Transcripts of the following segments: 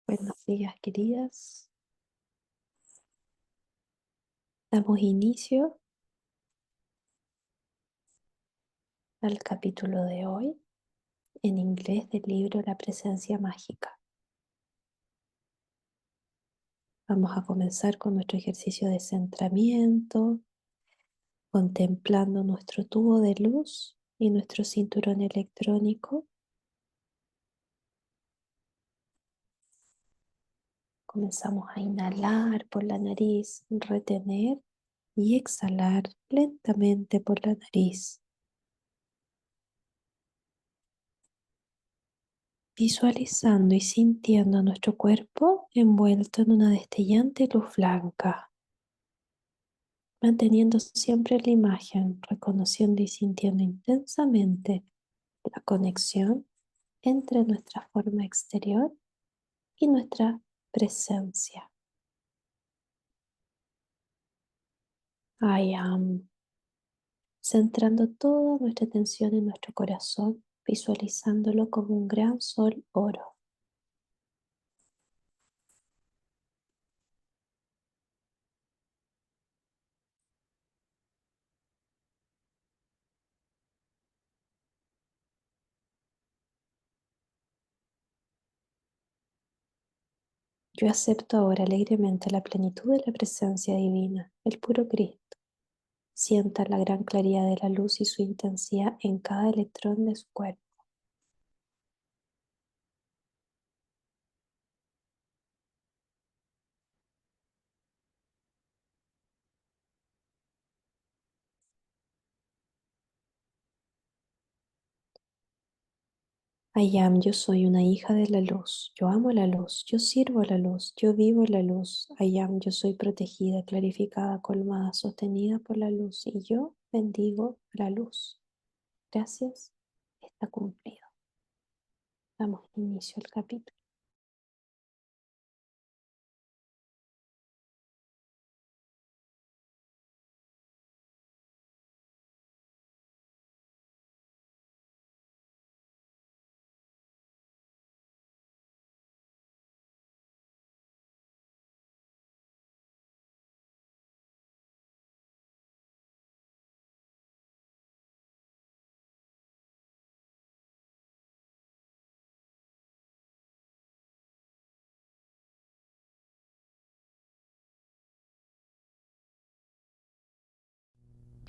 Buenos días, queridas. Damos inicio al capítulo de hoy en inglés del libro La presencia mágica. Vamos a comenzar con nuestro ejercicio de centramiento, contemplando nuestro tubo de luz y nuestro cinturón electrónico. Comenzamos a inhalar por la nariz, retener y exhalar lentamente por la nariz. Visualizando y sintiendo nuestro cuerpo envuelto en una destellante luz blanca, manteniendo siempre la imagen, reconociendo y sintiendo intensamente la conexión entre nuestra forma exterior y nuestra presencia. I am, centrando toda nuestra atención en nuestro corazón, visualizándolo como un gran sol oro. Yo acepto ahora alegremente la plenitud de la presencia divina, el puro Cristo. Sienta la gran claridad de la luz y su intensidad en cada electrón de su cuerpo. I am, yo soy una hija de la luz. Yo amo la luz. Yo sirvo la luz. Yo vivo la luz. I am, yo soy protegida, clarificada, colmada, sostenida por la luz. Y yo bendigo la luz. Gracias. Está cumplido. Damos inicio al capítulo.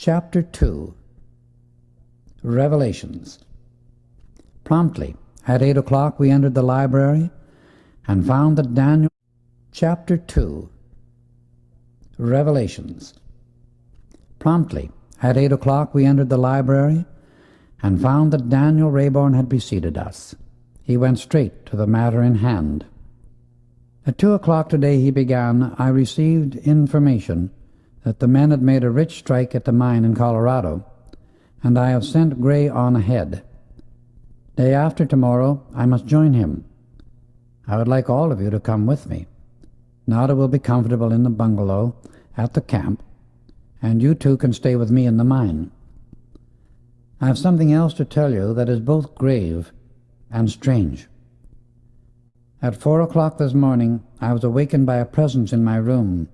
Chapter 2 Revelations. Promptly at 8 o'clock we entered the library and found that Daniel... Chapter 2 Revelations. Promptly at 8 o'clock we entered the library and found that Daniel Rayborn had preceded us. He went straight to the matter in hand. At 2 o'clock today he began, I received information that the men had made a rich strike at the mine in Colorado, and I have sent Gray on ahead. Day after tomorrow I must join him. I would like all of you to come with me. Nada will be comfortable in the bungalow at the camp, and you two can stay with me in the mine. I have something else to tell you that is both grave and strange. At 4 o'clock this morning I was awakened by a presence in my room,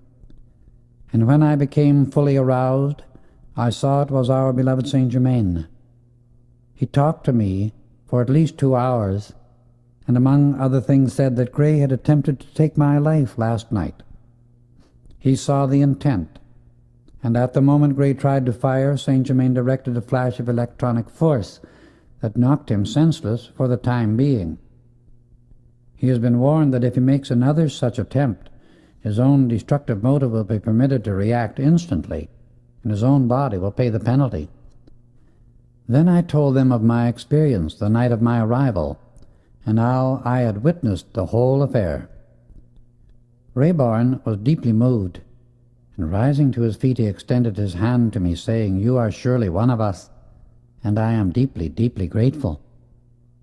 and when I became fully aroused, I saw it was our beloved Saint Germain. He talked to me for at least 2 hours, and among other things said that Gray had attempted to take my life last night. He saw the intent, and at the moment Gray tried to fire, Saint Germain directed a flash of electronic force that knocked him senseless for the time being. He has been warned that if he makes another such attempt, his own destructive motive will be permitted to react instantly, and his own body will pay the penalty. Then I told them of my experience the night of my arrival, and how I had witnessed the whole affair. Rayborn was deeply moved, and rising to his feet he extended his hand to me, saying, "You are surely one of us, and I am deeply, deeply grateful.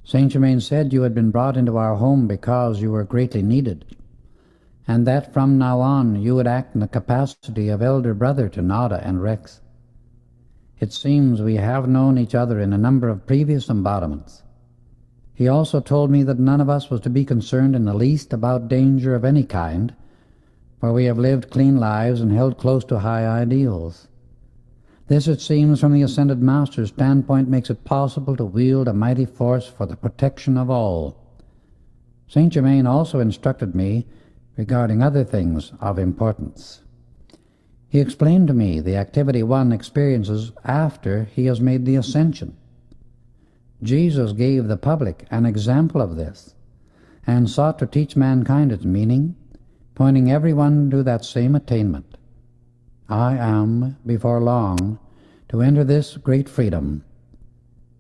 Saint Germain said you had been brought into our home because you were greatly needed, and that from now on you would act in the capacity of elder brother to Nada and Rex. It seems we have known each other in a number of previous embodiments. He also told me that none of us was to be concerned in the least about danger of any kind, for we have lived clean lives and held close to high ideals. This, it seems, from the Ascended Master's standpoint, makes it possible to wield a mighty force for the protection of all. Saint Germain also instructed me regarding other things of importance. He explained to me the activity one experiences after he has made the ascension. Jesus gave the public an example of this, and sought to teach mankind its meaning, pointing everyone to that same attainment. I am, before long, to enter this great freedom.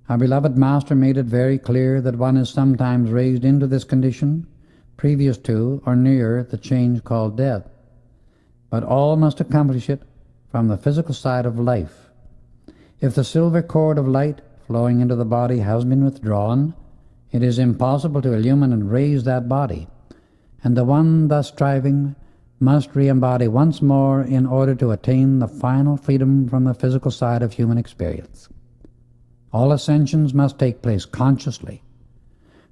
Our beloved Master made it very clear that one is sometimes raised into this condition, previous to or near the change called death, but all must accomplish it from the physical side of life. If the silver cord of light flowing into the body has been withdrawn, it is impossible to illumine and raise that body, and the one thus striving must re-embody once more in order to attain the final freedom from the physical side of human experience. All ascensions must take place consciously.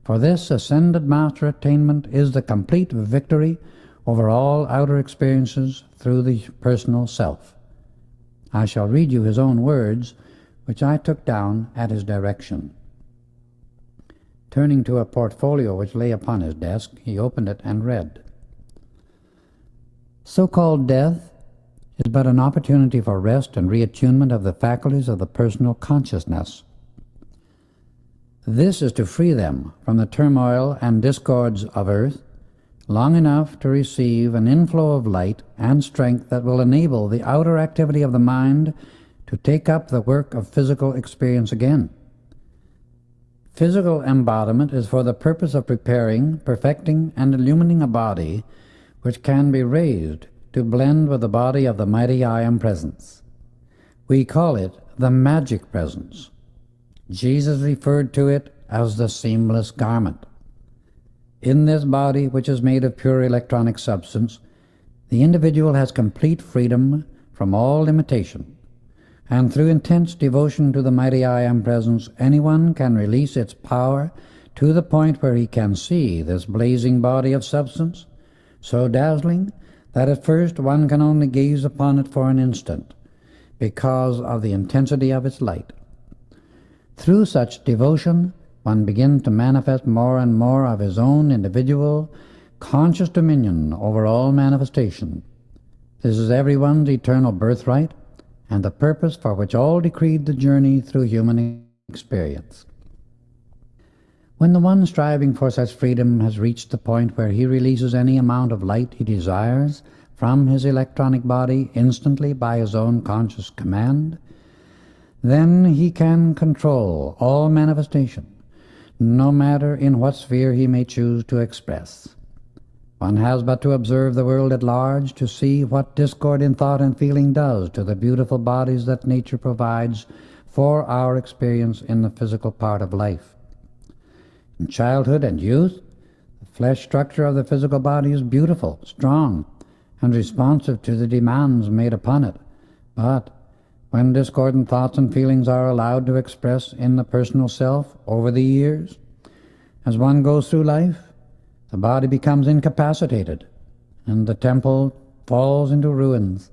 For this Ascended Master attainment is the complete victory over all outer experiences through the personal self. I shall read you his own words, which I took down at his direction. Turning to a portfolio which lay upon his desk, he opened it and read, "So-called death is but an opportunity for rest and reattunement of the faculties of the personal consciousness. This is to free them from the turmoil and discords of earth long enough to receive an inflow of light and strength that will enable the outer activity of the mind to take up the work of physical experience again. Physical embodiment is for the purpose of preparing, perfecting, and illumining a body which can be raised to blend with the body of the mighty I Am Presence. We call it the magic presence. Jesus referred to it as the seamless garment. In this body, which is made of pure electronic substance, the individual has complete freedom from all limitation, and through intense devotion to the mighty I Am Presence, anyone can release its power to the point where he can see this blazing body of substance, so dazzling that at first one can only gaze upon it for an instant, because of the intensity of its light. Through such devotion, one begins to manifest more and more of his own individual, conscious dominion over all manifestation. This is everyone's eternal birthright, and the purpose for which all decreed the journey through human experience. When the one striving for such freedom has reached the point where he releases any amount of light he desires from his electronic body instantly by his own conscious command, then he can control all manifestation, no matter in what sphere he may choose to express. One has but to observe the world at large to see what discord in thought and feeling does to the beautiful bodies that nature provides for our experience in the physical part of life. In childhood and youth, the flesh structure of the physical body is beautiful, strong, and responsive to the demands made upon it. But when discordant thoughts and feelings are allowed to express in the personal self over the years, as one goes through life, the body becomes incapacitated, and the temple falls into ruins,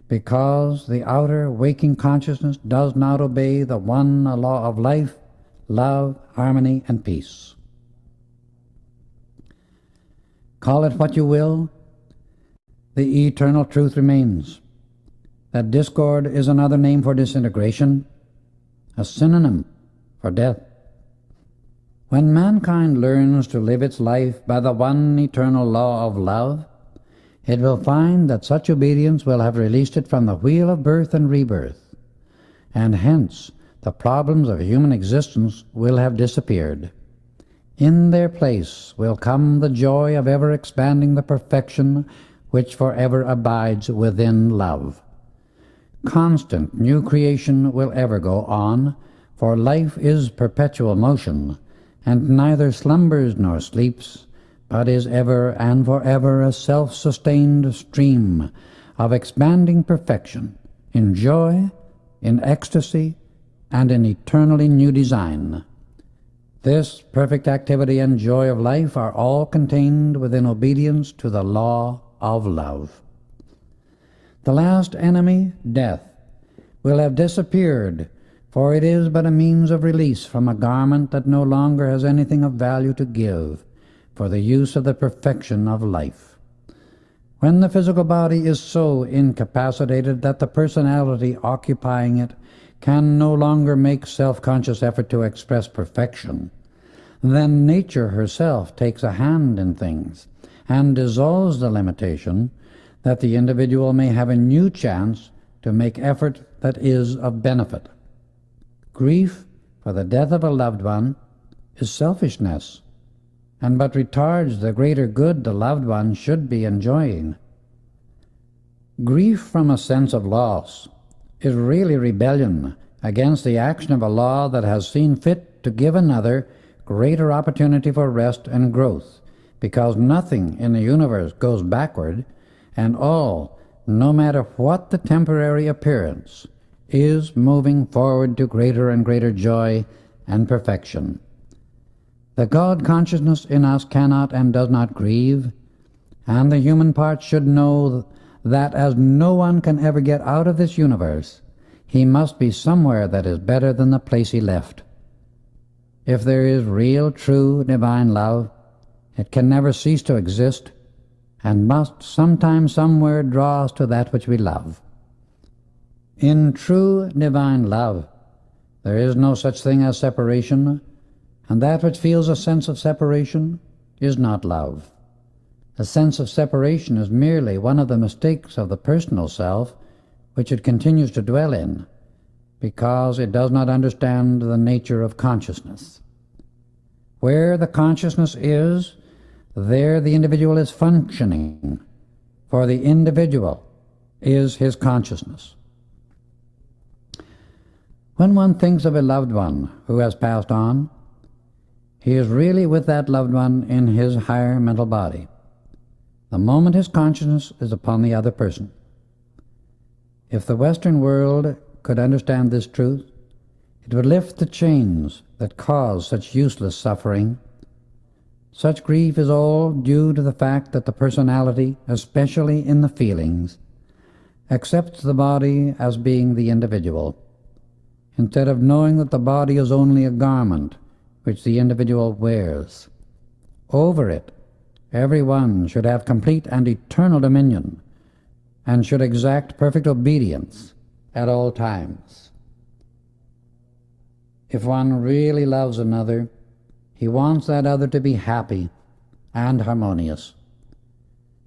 because the outer waking consciousness does not obey the one law of life, love, harmony, and peace. Call it what you will, the eternal truth remains that discord is another name for disintegration, a synonym for death. When mankind learns to live its life by the one eternal law of love, it will find that such obedience will have released it from the wheel of birth and rebirth, and hence the problems of human existence will have disappeared. In their place will come the joy of ever expanding the perfection which forever abides within love. Constant new creation will ever go on, for life is perpetual motion, and neither slumbers nor sleeps, but is ever and forever a self-sustained stream of expanding perfection, in joy, in ecstasy, and in eternally new design. This perfect activity and joy of life are all contained within obedience to the law of love. The last enemy, death, will have disappeared, for it is but a means of release from a garment that no longer has anything of value to give for the use of the perfection of life. When the physical body is so incapacitated that the personality occupying it can no longer make self-conscious effort to express perfection, then nature herself takes a hand in things and dissolves the limitation that the individual may have a new chance to make effort that is of benefit. Grief for the death of a loved one is selfishness, and but retards the greater good the loved one should be enjoying. Grief from a sense of loss is really rebellion against the action of a law that has seen fit to give another greater opportunity for rest and growth, because nothing in the universe goes backward, and all, no matter what the temporary appearance, is moving forward to greater and greater joy and perfection. The God consciousness in us cannot and does not grieve, and the human part should know that as no one can ever get out of this universe, he must be somewhere that is better than the place he left. If there is real, true, divine love, it can never cease to exist, and must sometime somewhere draw us to that which we love. In true divine love, there is no such thing as separation, and that which feels a sense of separation is not love. A sense of separation is merely one of the mistakes of the personal self which it continues to dwell in, because it does not understand the nature of consciousness. Where the consciousness is, there the individual is functioning, for the individual is his consciousness. When one thinks of a loved one who has passed on, he is really with that loved one in his higher mental body, the moment his consciousness is upon the other person. If the Western world could understand this truth, it would lift the chains that cause such useless suffering. Such grief is all due to the fact that the personality, especially in the feelings, accepts the body as being the individual, instead of knowing that the body is only a garment which the individual wears. Over it, every one should have complete and eternal dominion, and should exact perfect obedience at all times. If one really loves another, he wants that other to be happy and harmonious.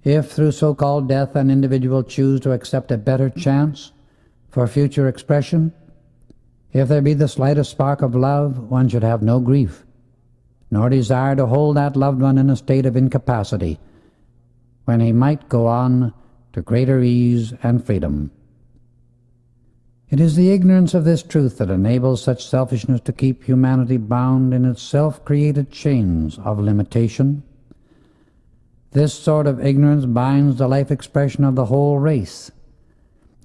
If through so-called death an individual choose to accept a better chance for future expression, if there be the slightest spark of love, one should have no grief, nor desire to hold that loved one in a state of incapacity, when he might go on to greater ease and freedom. It is the ignorance of this truth that enables such selfishness to keep humanity bound in its self-created chains of limitation. This sort of ignorance binds the life expression of the whole race,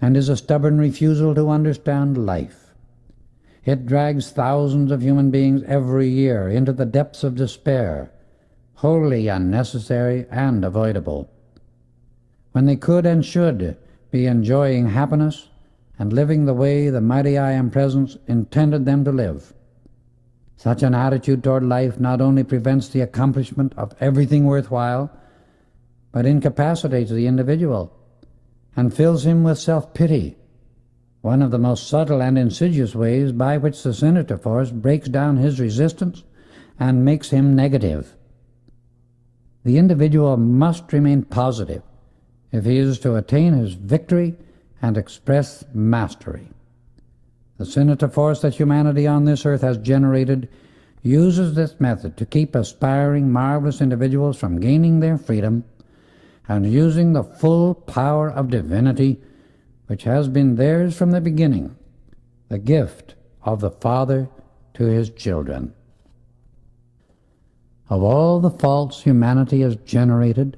and is a stubborn refusal to understand life. It drags thousands of human beings every year into the depths of despair, wholly unnecessary and avoidable, when they could and should be enjoying happiness and living the way the mighty I Am Presence intended them to live. Such an attitude toward life not only prevents the accomplishment of everything worthwhile, but incapacitates the individual and fills him with self-pity, one of the most subtle and insidious ways by which the sinister force breaks down his resistance and makes him negative. The individual must remain positive if he is to attain his victory and express mastery. The sinister force that humanity on this earth has generated uses this method to keep aspiring, marvelous individuals from gaining their freedom and using the full power of divinity which has been theirs from the beginning, the gift of the Father to his children. Of all the faults humanity has generated,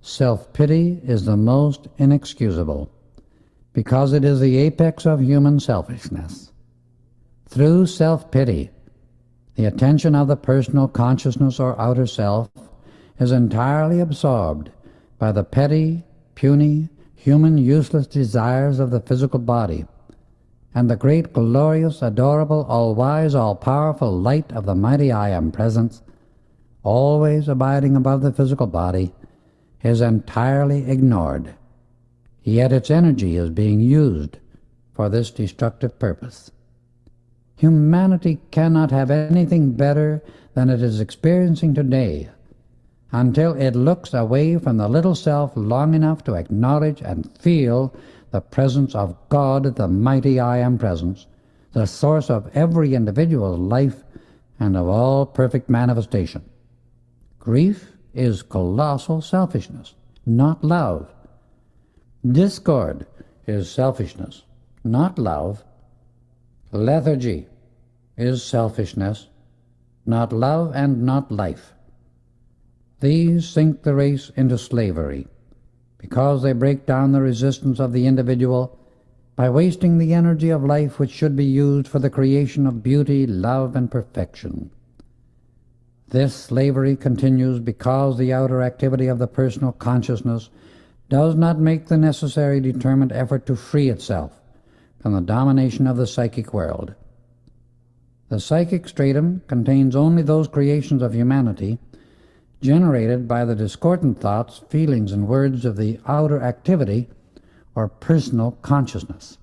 self-pity is the most inexcusable, because it is the apex of human selfishness. Through self-pity, The attention of the personal consciousness or outer self is entirely absorbed by the petty, puny, human useless desires of the physical body, and the great, glorious, adorable, all-wise, all-powerful light of the mighty I Am Presence, always abiding above the physical body, is entirely ignored. Yet its energy is being used for this destructive purpose. Humanity cannot have anything better than it is experiencing today until it looks away from the little self long enough to acknowledge and feel the presence of God, the mighty I Am Presence, the source of every individual's life and of all perfect manifestation. Grief is colossal selfishness, not love. Discord is selfishness, not love. Lethargy is selfishness, not love and not life. These sink the race into slavery because they break down the resistance of the individual by wasting the energy of life which should be used for the creation of beauty, love, and perfection. This slavery continues because the outer activity of the personal consciousness does not make the necessary determined effort to free itself from the domination of the psychic world. The psychic stratum contains only those creations of humanity generated by the discordant thoughts, feelings, and words of the outer activity or personal consciousness.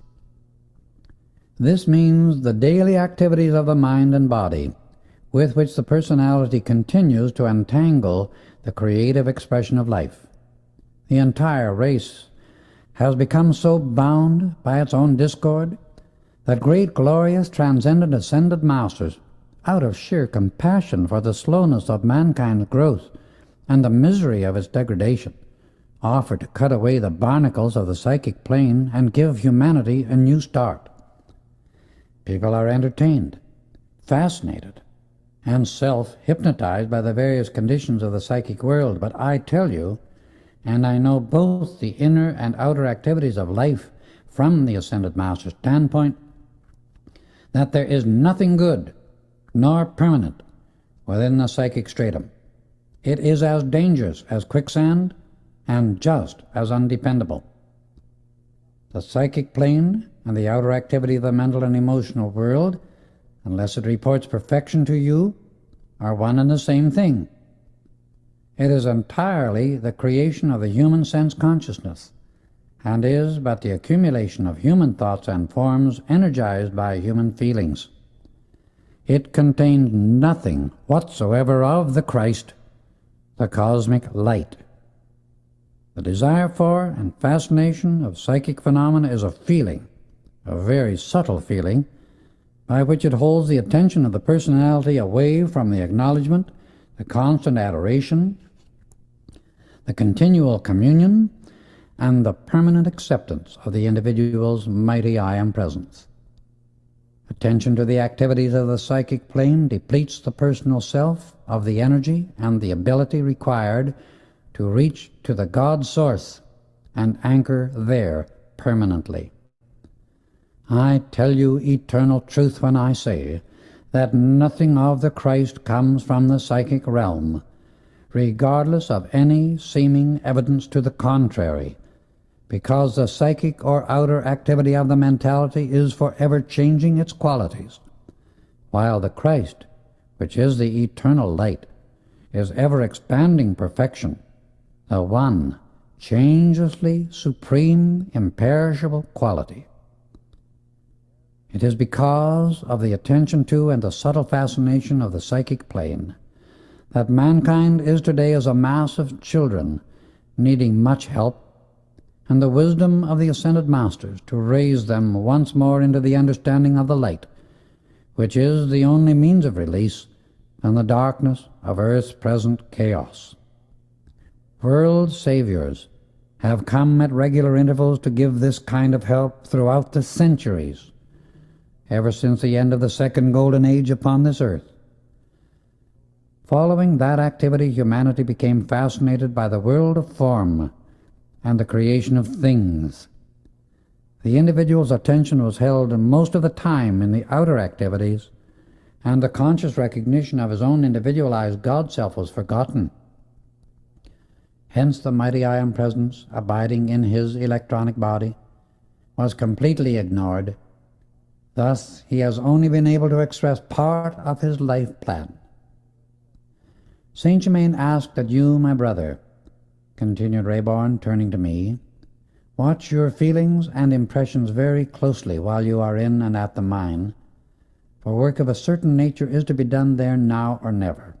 This means the daily activities of the mind and body with which the personality continues to entangle the creative expression of life. The entire race has become so bound by its own discord that great, glorious, transcendent, ascended masters, out of sheer compassion for the slowness of mankind's growth and the misery of its degradation, offer to cut away the barnacles of the psychic plane and give humanity a new start. People are entertained, fascinated, and self-hypnotized by the various conditions of the psychic world, but I tell you, and I know both the inner and outer activities of life from the Ascended Master's standpoint, that there is nothing good nor permanent within the psychic stratum. It is as dangerous as quicksand and just as undependable. The psychic plane and the outer activity of the mental and emotional world, unless it reports perfection to you, are one and the same thing. It is entirely the creation of the human sense consciousness, and is but the accumulation of human thoughts and forms energized by human feelings. It contains nothing whatsoever of the Christ, the cosmic light. The desire for and fascination of psychic phenomena is a feeling, a very subtle feeling, by which it holds the attention of the personality away from the acknowledgement, the constant adoration, the continual communion, and the permanent acceptance of the individual's mighty I Am Presence. Attention to the activities of the psychic plane depletes the personal self of the energy and the ability required to reach to the God Source and anchor there permanently. I tell you eternal truth when I say that nothing of the Christ comes from the psychic realm, regardless of any seeming evidence to the contrary, because the psychic or outer activity of the mentality is forever changing its qualities, while the Christ, which is the eternal light, is ever expanding perfection, the one changelessly supreme, imperishable quality. It is because of the attention to and the subtle fascination of the psychic plane that mankind is today as a mass of children needing much help, and the wisdom of the Ascended Masters to raise them once more into the understanding of the light, which is the only means of release from the darkness of Earth's present chaos. World saviors have come at regular intervals to give this kind of help throughout the centuries, ever since the end of the second golden age upon this earth. Following that activity, humanity became fascinated by the world of form and the creation of things. The individual's attention was held most of the time in the outer activities, and the conscious recognition of his own individualized God-self was forgotten. Hence the mighty I Am Presence, abiding in his electronic body, was completely ignored. Thus, he has only been able to express part of his life plan. Saint Germain asked that you, my brother, continued Reborn, turning to me, watch your feelings and impressions very closely while you are in and at the mine, for work of a certain nature is to be done there now or never.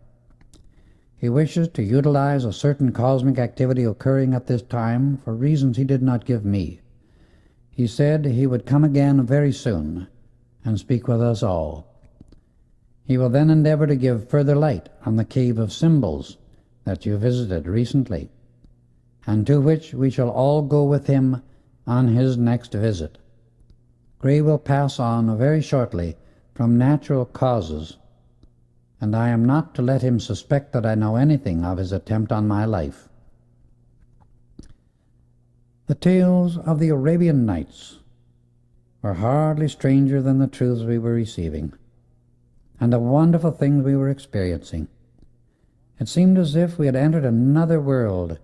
He wishes to utilize a certain cosmic activity occurring at this time for reasons he did not give me. He said he would come again very soon and speak with us all. He will then endeavor to give further light on the cave of symbols that you visited recently, and to which we shall all go with him on his next visit. Gray will pass on very shortly from natural causes, and I am not to let him suspect that I know anything of his attempt on my life. The tales of the Arabian Nights were hardly stranger than the truths we were receiving, and the wonderful things we were experiencing. It seemed as if we had entered another world,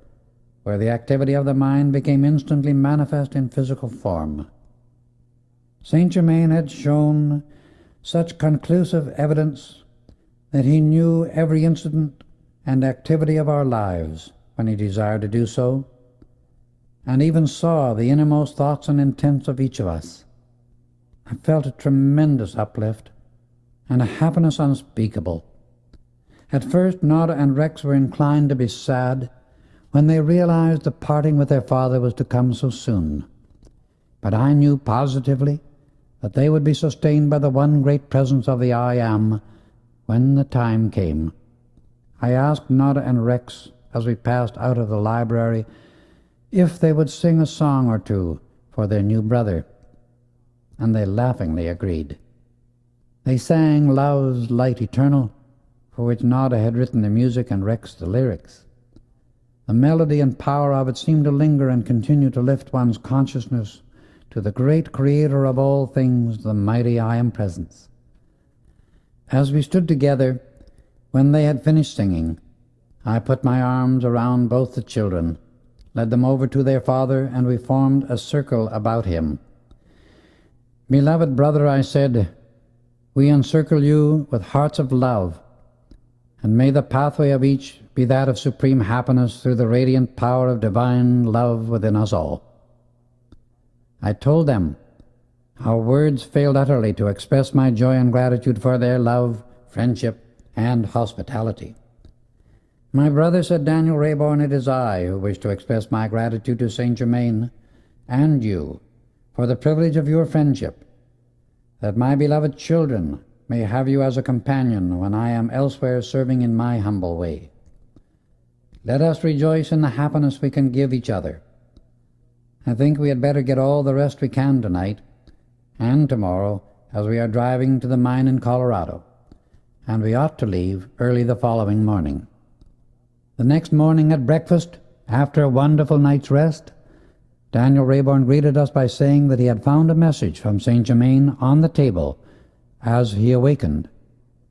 where the activity of the mind became instantly manifest in physical form. Saint Germain had shown such conclusive evidence that he knew every incident and activity of our lives when he desired to do so, and even saw the innermost thoughts and intents of each of us. I felt a tremendous uplift and a happiness unspeakable. At first, Nora and Rex were inclined to be sad when they realized the parting with their father was to come so soon. But I knew positively that they would be sustained by the one great presence of the I Am when the time came. I asked Nora and Rex, as we passed out of the library, if they would sing a song or two for their new brother, and they laughingly agreed. They sang Love's Light Eternal, for which Nora had written the music and Rex the lyrics. The melody and power of it seemed to linger and continue to lift one's consciousness to the great Creator of all things, the mighty I Am Presence. As we stood together, when they had finished singing, I put my arms around both the children, led them over to their father, and we formed a circle about him. Beloved brother, I said, we encircle you with hearts of love, and may the pathway of each be that of supreme happiness through the radiant power of divine love within us all. I told them how words failed utterly to express my joy and gratitude for their love, friendship, and hospitality. My brother, said Daniel Rayborn, it is I who wish to express my gratitude to Saint Germain and you for the privilege of your friendship, that my beloved children may have you as a companion when I am elsewhere serving in my humble way. Let us rejoice in the happiness we can give each other. I think we had better get all the rest we can tonight and tomorrow, as we are driving to the mine in Colorado, and we ought to leave early the following morning. The next morning at breakfast, after a wonderful night's rest, Daniel Rayborn greeted us by saying that he had found a message from Saint Germain on the table as he awakened,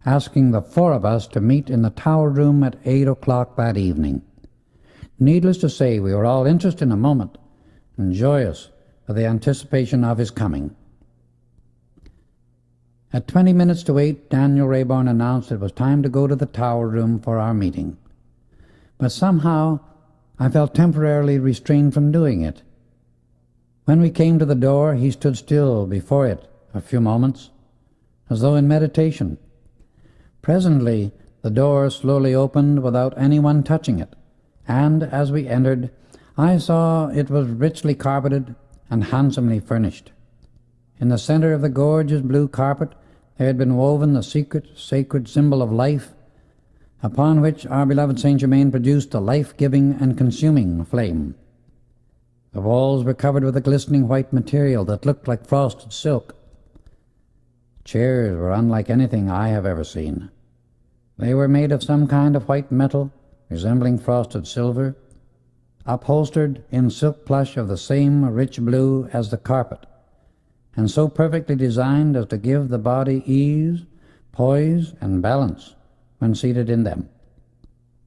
asking the four of us to meet in the tower room at 8 o'clock that evening. Needless to say, we were all interested in a moment and joyous for the anticipation of his coming. At 20 minutes to 8, Daniel Rayborn announced it was time to go to the tower room for our meeting. But somehow I felt temporarily restrained from doing it. When we came to the door, he stood still before it a few moments, as though in meditation. Presently, the door slowly opened without anyone touching it, and as we entered, I saw it was richly carpeted and handsomely furnished. In the center of the gorgeous blue carpet there had been woven the secret, sacred symbol of life, upon which our beloved Saint Germain produced a life-giving and consuming flame. The walls were covered with a glistening white material that looked like frosted silk. Chairs were unlike anything I have ever seen. They were made of some kind of white metal, resembling frosted silver, upholstered in silk plush of the same rich blue as the carpet, and so perfectly designed as to give the body ease, poise and balance when seated in them.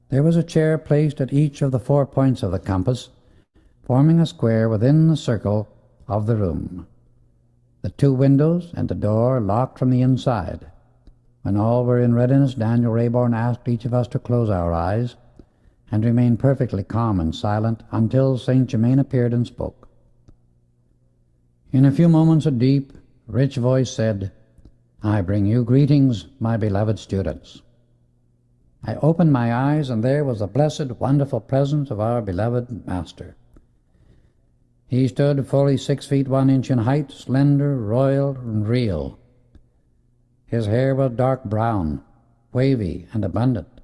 There was a chair placed at each of the 4 points of the compass, forming a square within the circle of the room. The 2 windows and the door locked from the inside. When all were in readiness, Daniel Rayborn asked each of us to close our eyes and remain perfectly calm and silent until St. Germain appeared and spoke. In a few moments, a deep, rich voice said, "I bring you greetings, my beloved students." I opened my eyes, and there was the blessed, wonderful presence of our beloved Master. He stood fully 6 feet 1 inch in height, slender, royal, and real. His hair was dark brown, wavy, and abundant.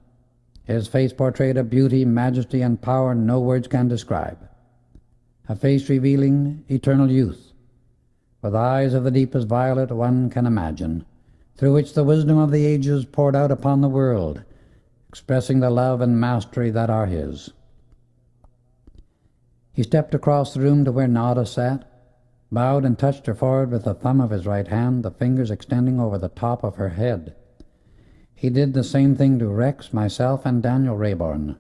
His face portrayed a beauty, majesty, and power no words can describe. A face revealing eternal youth, with eyes of the deepest violet one can imagine, through which the wisdom of the ages poured out upon the world, expressing the love and mastery that are his. He stepped across the room to where Nada sat, bowed and touched her forehead with the thumb of his right hand, the fingers extending over the top of her head. He did the same thing to Rex, myself, and Daniel Rayborn.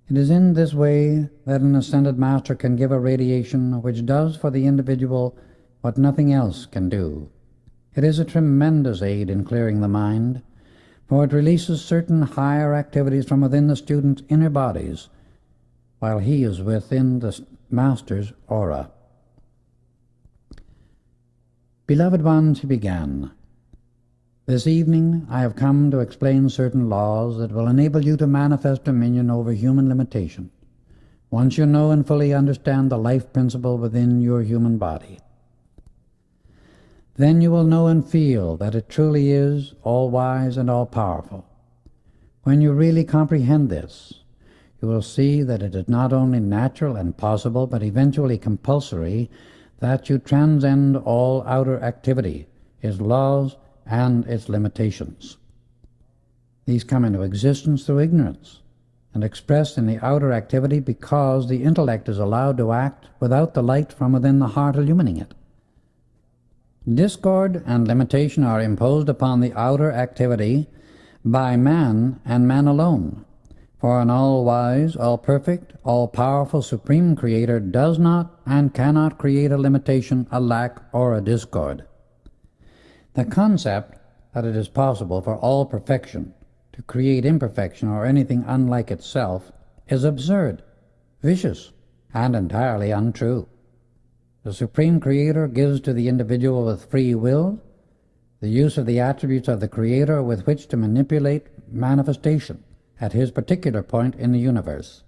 It is in this way that an ascended master can give a radiation which does for the individual what nothing else can do. It is a tremendous aid in clearing the mind, for it releases certain higher activities from within the student's inner bodies, while he is within the master's aura. Beloved ones, he began, this evening I have come to explain certain laws that will enable you to manifest dominion over human limitation, once you know and fully understand the life principle within your human body. Then you will know and feel that it truly is all-wise and all-powerful. When you really comprehend this, you will see that it is not only natural and possible, but eventually compulsory, that you transcend all outer activity, its laws, and its limitations. These come into existence through ignorance, and expressed in the outer activity because the intellect is allowed to act without the light from within the heart illumining it. Discord and limitation are imposed upon the outer activity by man and man alone, for an all-wise, all-perfect, all-powerful Supreme Creator does not and cannot create a limitation, a lack, or a discord. The concept that it is possible for all perfection to create imperfection or anything unlike itself is absurd, vicious, and entirely untrue. The Supreme Creator gives to the individual with free will the use of the attributes of the Creator with which to manipulate manifestation at his particular point in the universe.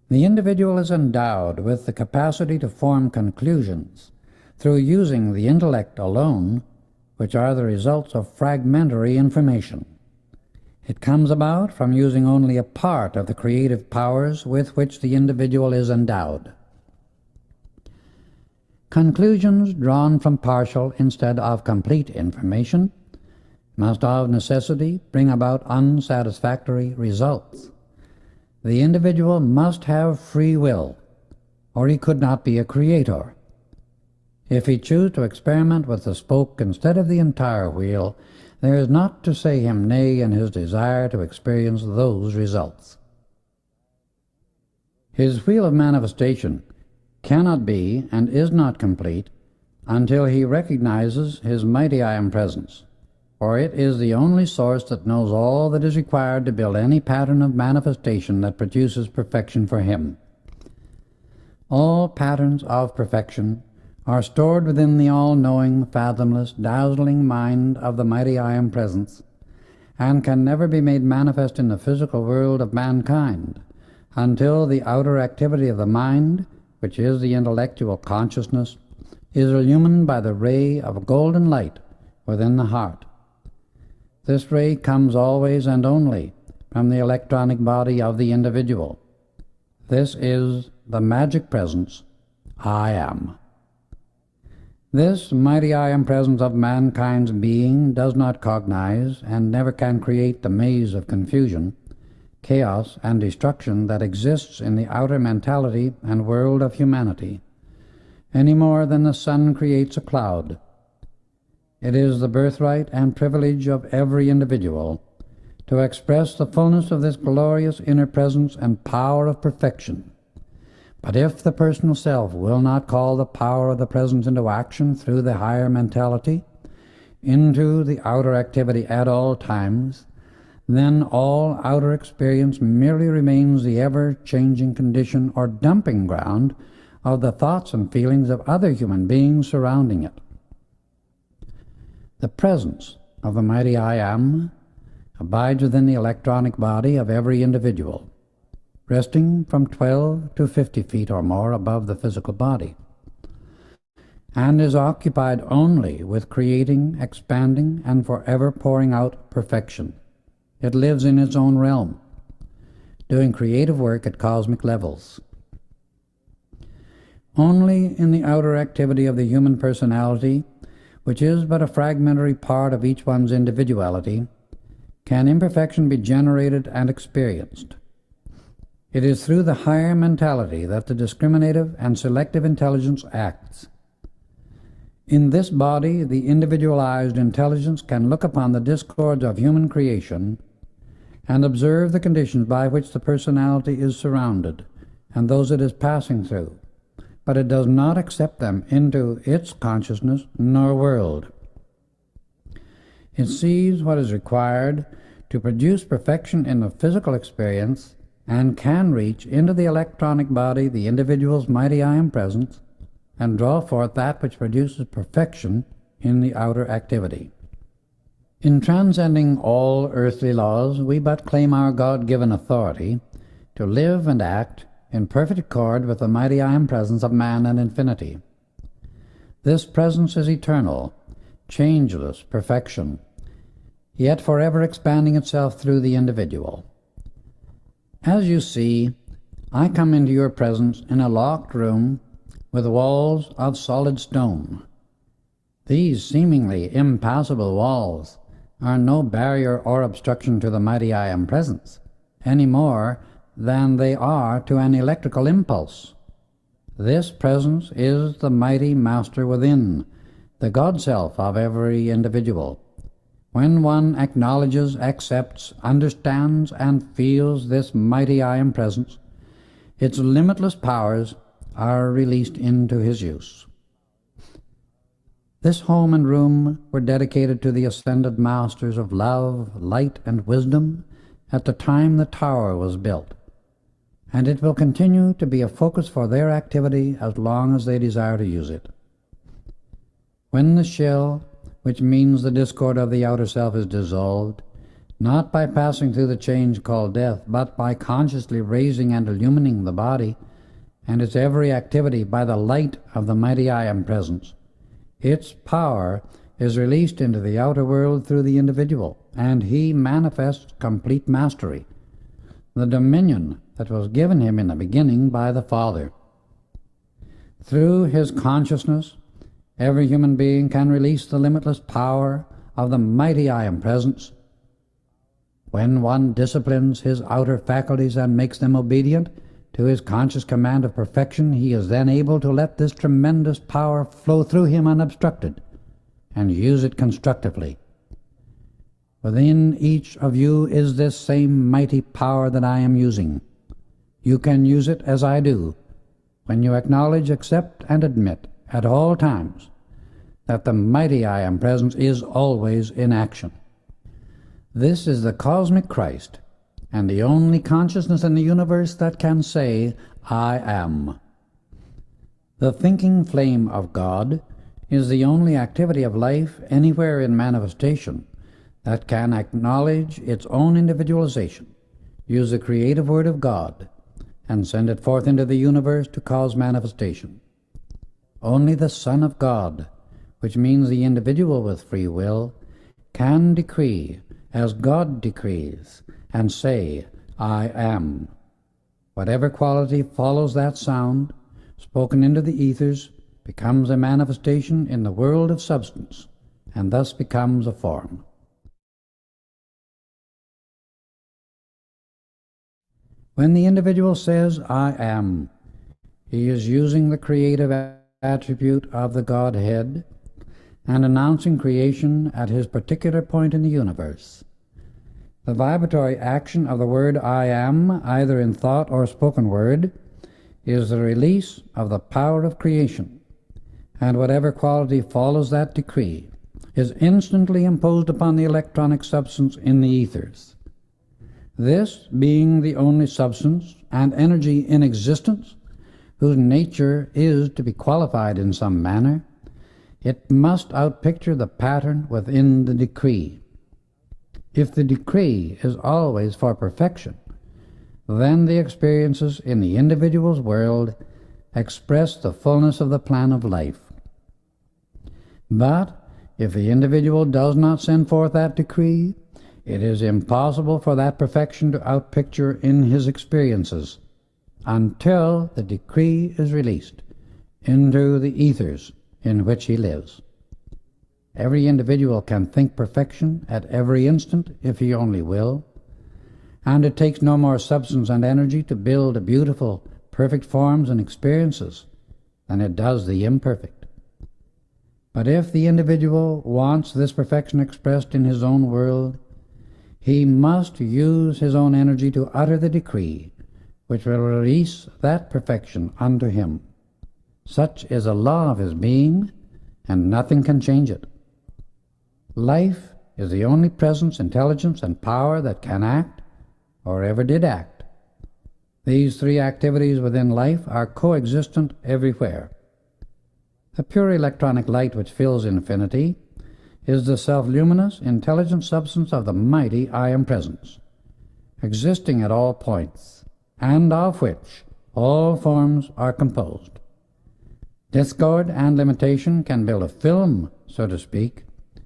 The individual is endowed with the capacity to form conclusions through using the intellect alone, which are the results of fragmentary information. It comes about from using only a part of the creative powers with which the individual is endowed. Conclusions drawn from partial instead of complete information must of necessity bring about unsatisfactory results. The individual must have free will, or he could not be a creator. If he choose to experiment with the spoke instead of the entire wheel, there is not to say him nay in his desire to experience those results. His wheel of manifestation cannot be and is not complete until he recognizes his mighty I Am Presence, for it is the only source that knows all that is required to build any pattern of manifestation that produces perfection for him. All patterns of perfection are stored within the all-knowing, fathomless, dazzling mind of the mighty I Am Presence, and can never be made manifest in the physical world of mankind until the outer activity of the mind, which is the intellectual consciousness, is illumined by the ray of golden light within the heart. This ray comes always and only from the electronic body of the individual. This is the magic presence, I Am. This mighty I Am Presence of mankind's being does not cognize and never can create the maze of confusion, chaos, and destruction that exists in the outer mentality and world of humanity, any more than the sun creates a cloud. It is the birthright and privilege of every individual to express the fullness of this glorious inner presence and power of perfection. But if the personal self will not call the power of the presence into action through the higher mentality, into the outer activity at all times, then all outer experience merely remains the ever-changing condition or dumping ground of the thoughts and feelings of other human beings surrounding it. The presence of the mighty I Am abides within the electronic body of every individual, resting from 12 to 50 feet or more above the physical body, and is occupied only with creating, expanding, and forever pouring out perfection. It lives in its own realm, doing creative work at cosmic levels. Only in the outer activity of the human personality, which is but a fragmentary part of each one's individuality, can imperfection be generated and experienced. It is through the higher mentality that the discriminative and selective intelligence acts. In this body, the individualized intelligence can look upon the discords of human creation and observe the conditions by which the personality is surrounded and those it is passing through, but it does not accept them into its consciousness nor world. It sees what is required to produce perfection in the physical experience and can reach into the electronic body, the individual's mighty I Am presence, and draw forth that which produces perfection in the outer activity. In transcending all earthly laws, we but claim our God-given authority to live and act in perfect accord with the mighty I Am presence of man and infinity. This presence is eternal, changeless perfection, yet forever expanding itself through the individual. As you see, I come into your presence in a locked room with walls of solid stone. These seemingly impassable walls are no barrier or obstruction to the mighty I Am presence, any more than they are to an electrical impulse. This presence is the mighty Master within, the God-self of every individual. When one acknowledges, accepts, understands, and feels this mighty I Am presence, its limitless powers are released into his use. This home and room were dedicated to the ascended masters of love, light, and wisdom at the time the tower was built, and it will continue to be a focus for their activity as long as they desire to use it. When the shell, which means the discord of the outer self, is dissolved, not by passing through the change called death, but by consciously raising and illumining the body and its every activity by the light of the mighty I Am presence, its power is released into the outer world through the individual, and he manifests complete mastery, the dominion that was given him in the beginning by the Father. Through his consciousness, every human being can release the limitless power of the mighty I Am presence. When one disciplines his outer faculties and makes them obedient to his conscious command of perfection, he is then able to let this tremendous power flow through him unobstructed and use it constructively. Within each of you is this same mighty power that I am using. You can use it as I do, when you acknowledge, accept, and admit at all times that the mighty I Am presence is always in action. This is the cosmic Christ, and the only consciousness in the universe that can say, I am. The thinking flame of God is the only activity of life anywhere in manifestation that can acknowledge its own individualization, use the creative word of God, and send it forth into the universe to cause manifestation. Only the Son of God, which means the individual with free will, can decree as God decrees and say, I am. Whatever quality follows that sound, spoken into the ethers, becomes a manifestation in the world of substance, and thus becomes a form. When the individual says, I am, he is using the creative attribute of the Godhead and announcing creation at his particular point in the universe. The vibratory action of the word I am, either in thought or spoken word, is the release of the power of creation, and whatever quality follows that decree is instantly imposed upon the electronic substance in the ethers. This being the only substance and energy in existence whose nature is to be qualified in some manner, it must outpicture the pattern within the decree. If the decree is always for perfection, then the experiences in the individual's world express the fullness of the plan of life. But if the individual does not send forth that decree, it is impossible for that perfection to outpicture in his experiences until the decree is released into the ethers in which he lives. Every individual can think perfection at every instant if he only will, and it takes no more substance and energy to build beautiful, perfect forms and experiences than it does the imperfect. But if the individual wants this perfection expressed in his own world, he must use his own energy to utter the decree which will release that perfection unto him. Such is a law of his being, and nothing can change it. Life is the only presence, intelligence, and power that can act, or ever did act. These three activities within life are coexistent everywhere. The pure electronic light which fills infinity is the self-luminous, intelligent substance of the mighty I Am Presence, existing at all points, and of which all forms are composed. Discord and limitation can build a film, so to speak,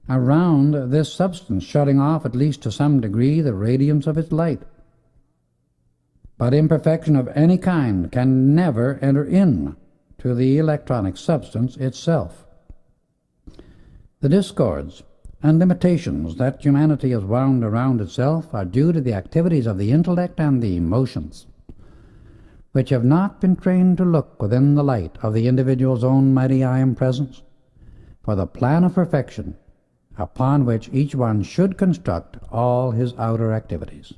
around this substance, shutting off at least to some degree the radiance of its light. But imperfection of any kind can never enter in to the electronic substance itself. The discords and limitations that humanity has wound around itself are due to the activities of the intellect and the emotions, which have not been trained to look within the light of the individual's own mighty I Am Presence for the plan of perfection upon which each one should construct all his outer activities.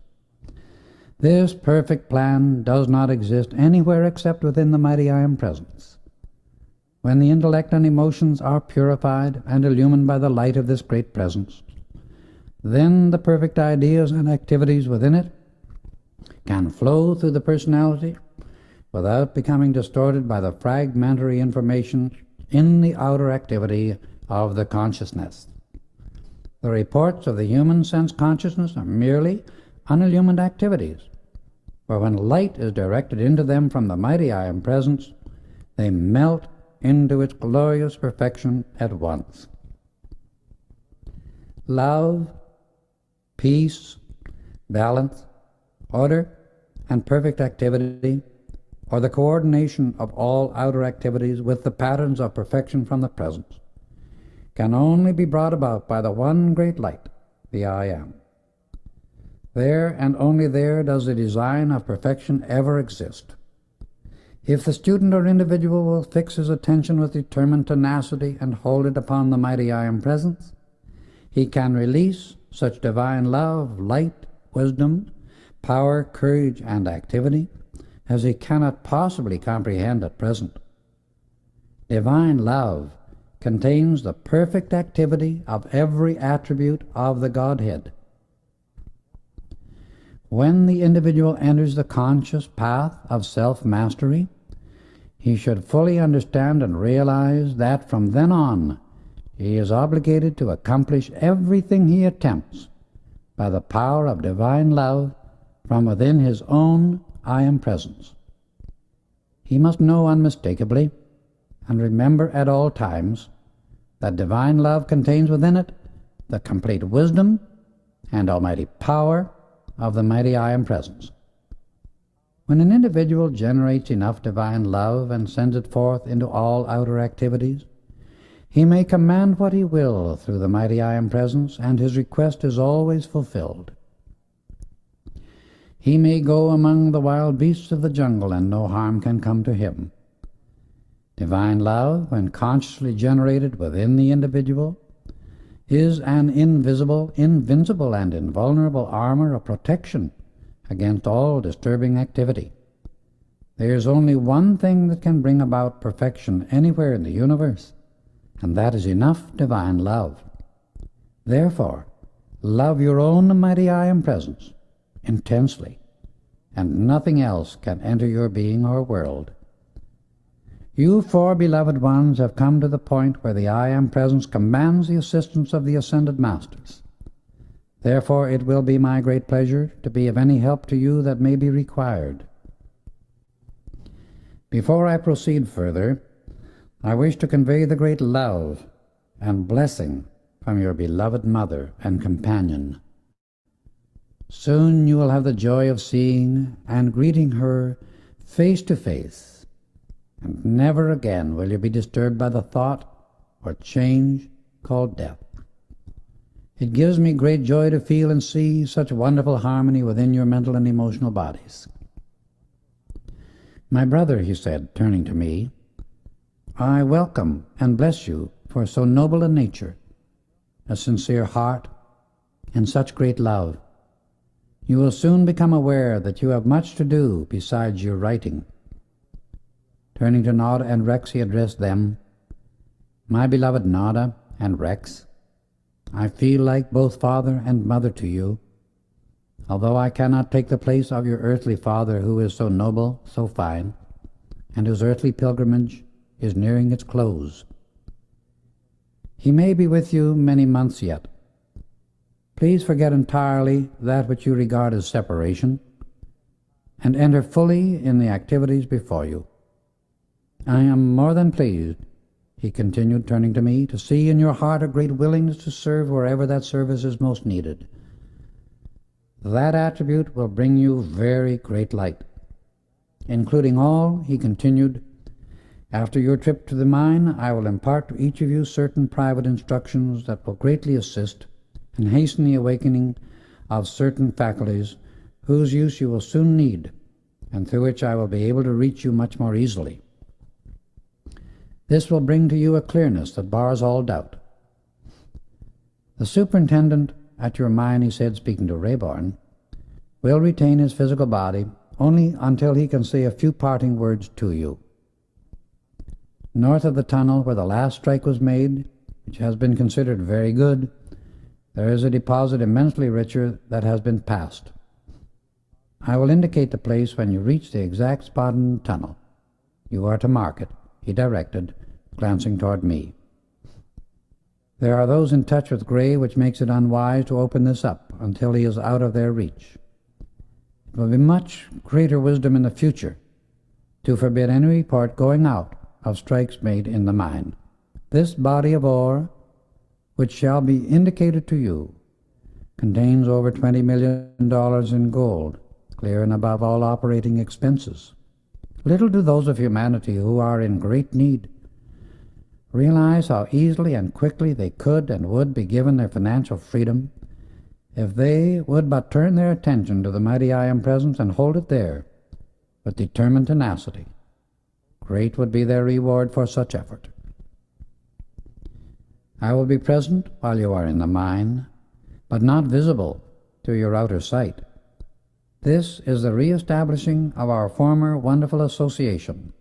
This perfect plan does not exist anywhere except within the mighty I Am Presence. When the intellect and emotions are purified and illumined by the light of this great presence, then the perfect ideas and activities within it can flow through the personality without becoming distorted by the fragmentary information in the outer activity of the consciousness. The reports of the human sense consciousness are merely unillumined activities, for when light is directed into them from the mighty I Am Presence, they melt into its glorious perfection at once. Love, peace, balance, order, and perfect activity, or the coordination of all outer activities with the patterns of perfection from the presence, can only be brought about by the one great light, the I Am. There and only there does the design of perfection ever exist. If the student or individual will fix his attention with determined tenacity and hold it upon the mighty I Am Presence, he can release such divine love, light, wisdom, power, courage, and activity as he cannot possibly comprehend at present. Divine love contains the perfect activity of every attribute of the Godhead. When the individual enters the conscious path of self-mastery, he should fully understand and realize that from then on he is obligated to accomplish everything he attempts by the power of divine love from within his own I Am Presence. He must know unmistakably and remember at all times that divine love contains within it the complete wisdom and almighty power of the mighty I Am Presence. When an individual generates enough divine love and sends it forth into all outer activities, he may command what he will through the mighty I Am Presence, and his request is always fulfilled. He may go among the wild beasts of the jungle, and no harm can come to him. Divine love, when consciously generated within the individual, is an invisible, invincible, and invulnerable armor of protection against all disturbing activity. There is only one thing that can bring about perfection anywhere in the universe, and that is enough divine love. Therefore, love your own mighty I Am Presence intensely, and nothing else can enter your being or world. You four beloved ones have come to the point where the I Am Presence commands the assistance of the Ascended Masters. Therefore, it will be my great pleasure to be of any help to you that may be required. Before I proceed further, I wish to convey the great love and blessing from your beloved mother and companion. Soon you will have the joy of seeing and greeting her face to face, and never again will you be disturbed by the thought or change called death. It gives me great joy to feel and see such wonderful harmony within your mental and emotional bodies. My brother, he said, turning to me, I welcome and bless you for so noble a nature, a sincere heart, and such great love. You will soon become aware that you have much to do besides your writing. Turning to Nada and Rex, he addressed them. My beloved Nada and Rex, I feel like both father and mother to you, although I cannot take the place of your earthly father, who is so noble, so fine, and whose earthly pilgrimage is nearing its close. He may be with you many months yet. Please forget entirely that which you regard as separation, and enter fully in the activities before you. I am more than pleased, he continued, turning to me, to see in your heart a great willingness to serve wherever that service is most needed. That attribute will bring you very great light, including all, he continued, after your trip to the mine, I will impart to each of you certain private instructions that will greatly assist and hasten the awakening of certain faculties whose use you will soon need, and through which I will be able to reach you much more easily. This will bring to you a clearness that bars all doubt. The superintendent at your mine, he said, speaking to Rayborn, will retain his physical body only until he can say a few parting words to you. North of the tunnel where the last strike was made, which has been considered very good, there is a deposit immensely richer that has been passed. I will indicate the place when you reach the exact spot in the tunnel. You are to mark it, he directed, glancing toward me. There are those in touch with Gray, which makes it unwise to open this up until he is out of their reach. It will be much greater wisdom in the future to forbid any report going out of strikes made in the mine. This body of ore, which shall be indicated to you, contains over $20 million in gold, clear and above all operating expenses. Little do those of humanity who are in great need realize how easily and quickly they could and would be given their financial freedom if they would but turn their attention to the mighty I Am Presence and hold it there with determined tenacity. Great would be their reward for such effort. I will be present while you are in the mine, but not visible to your outer sight. This is the re-establishing of our former wonderful association,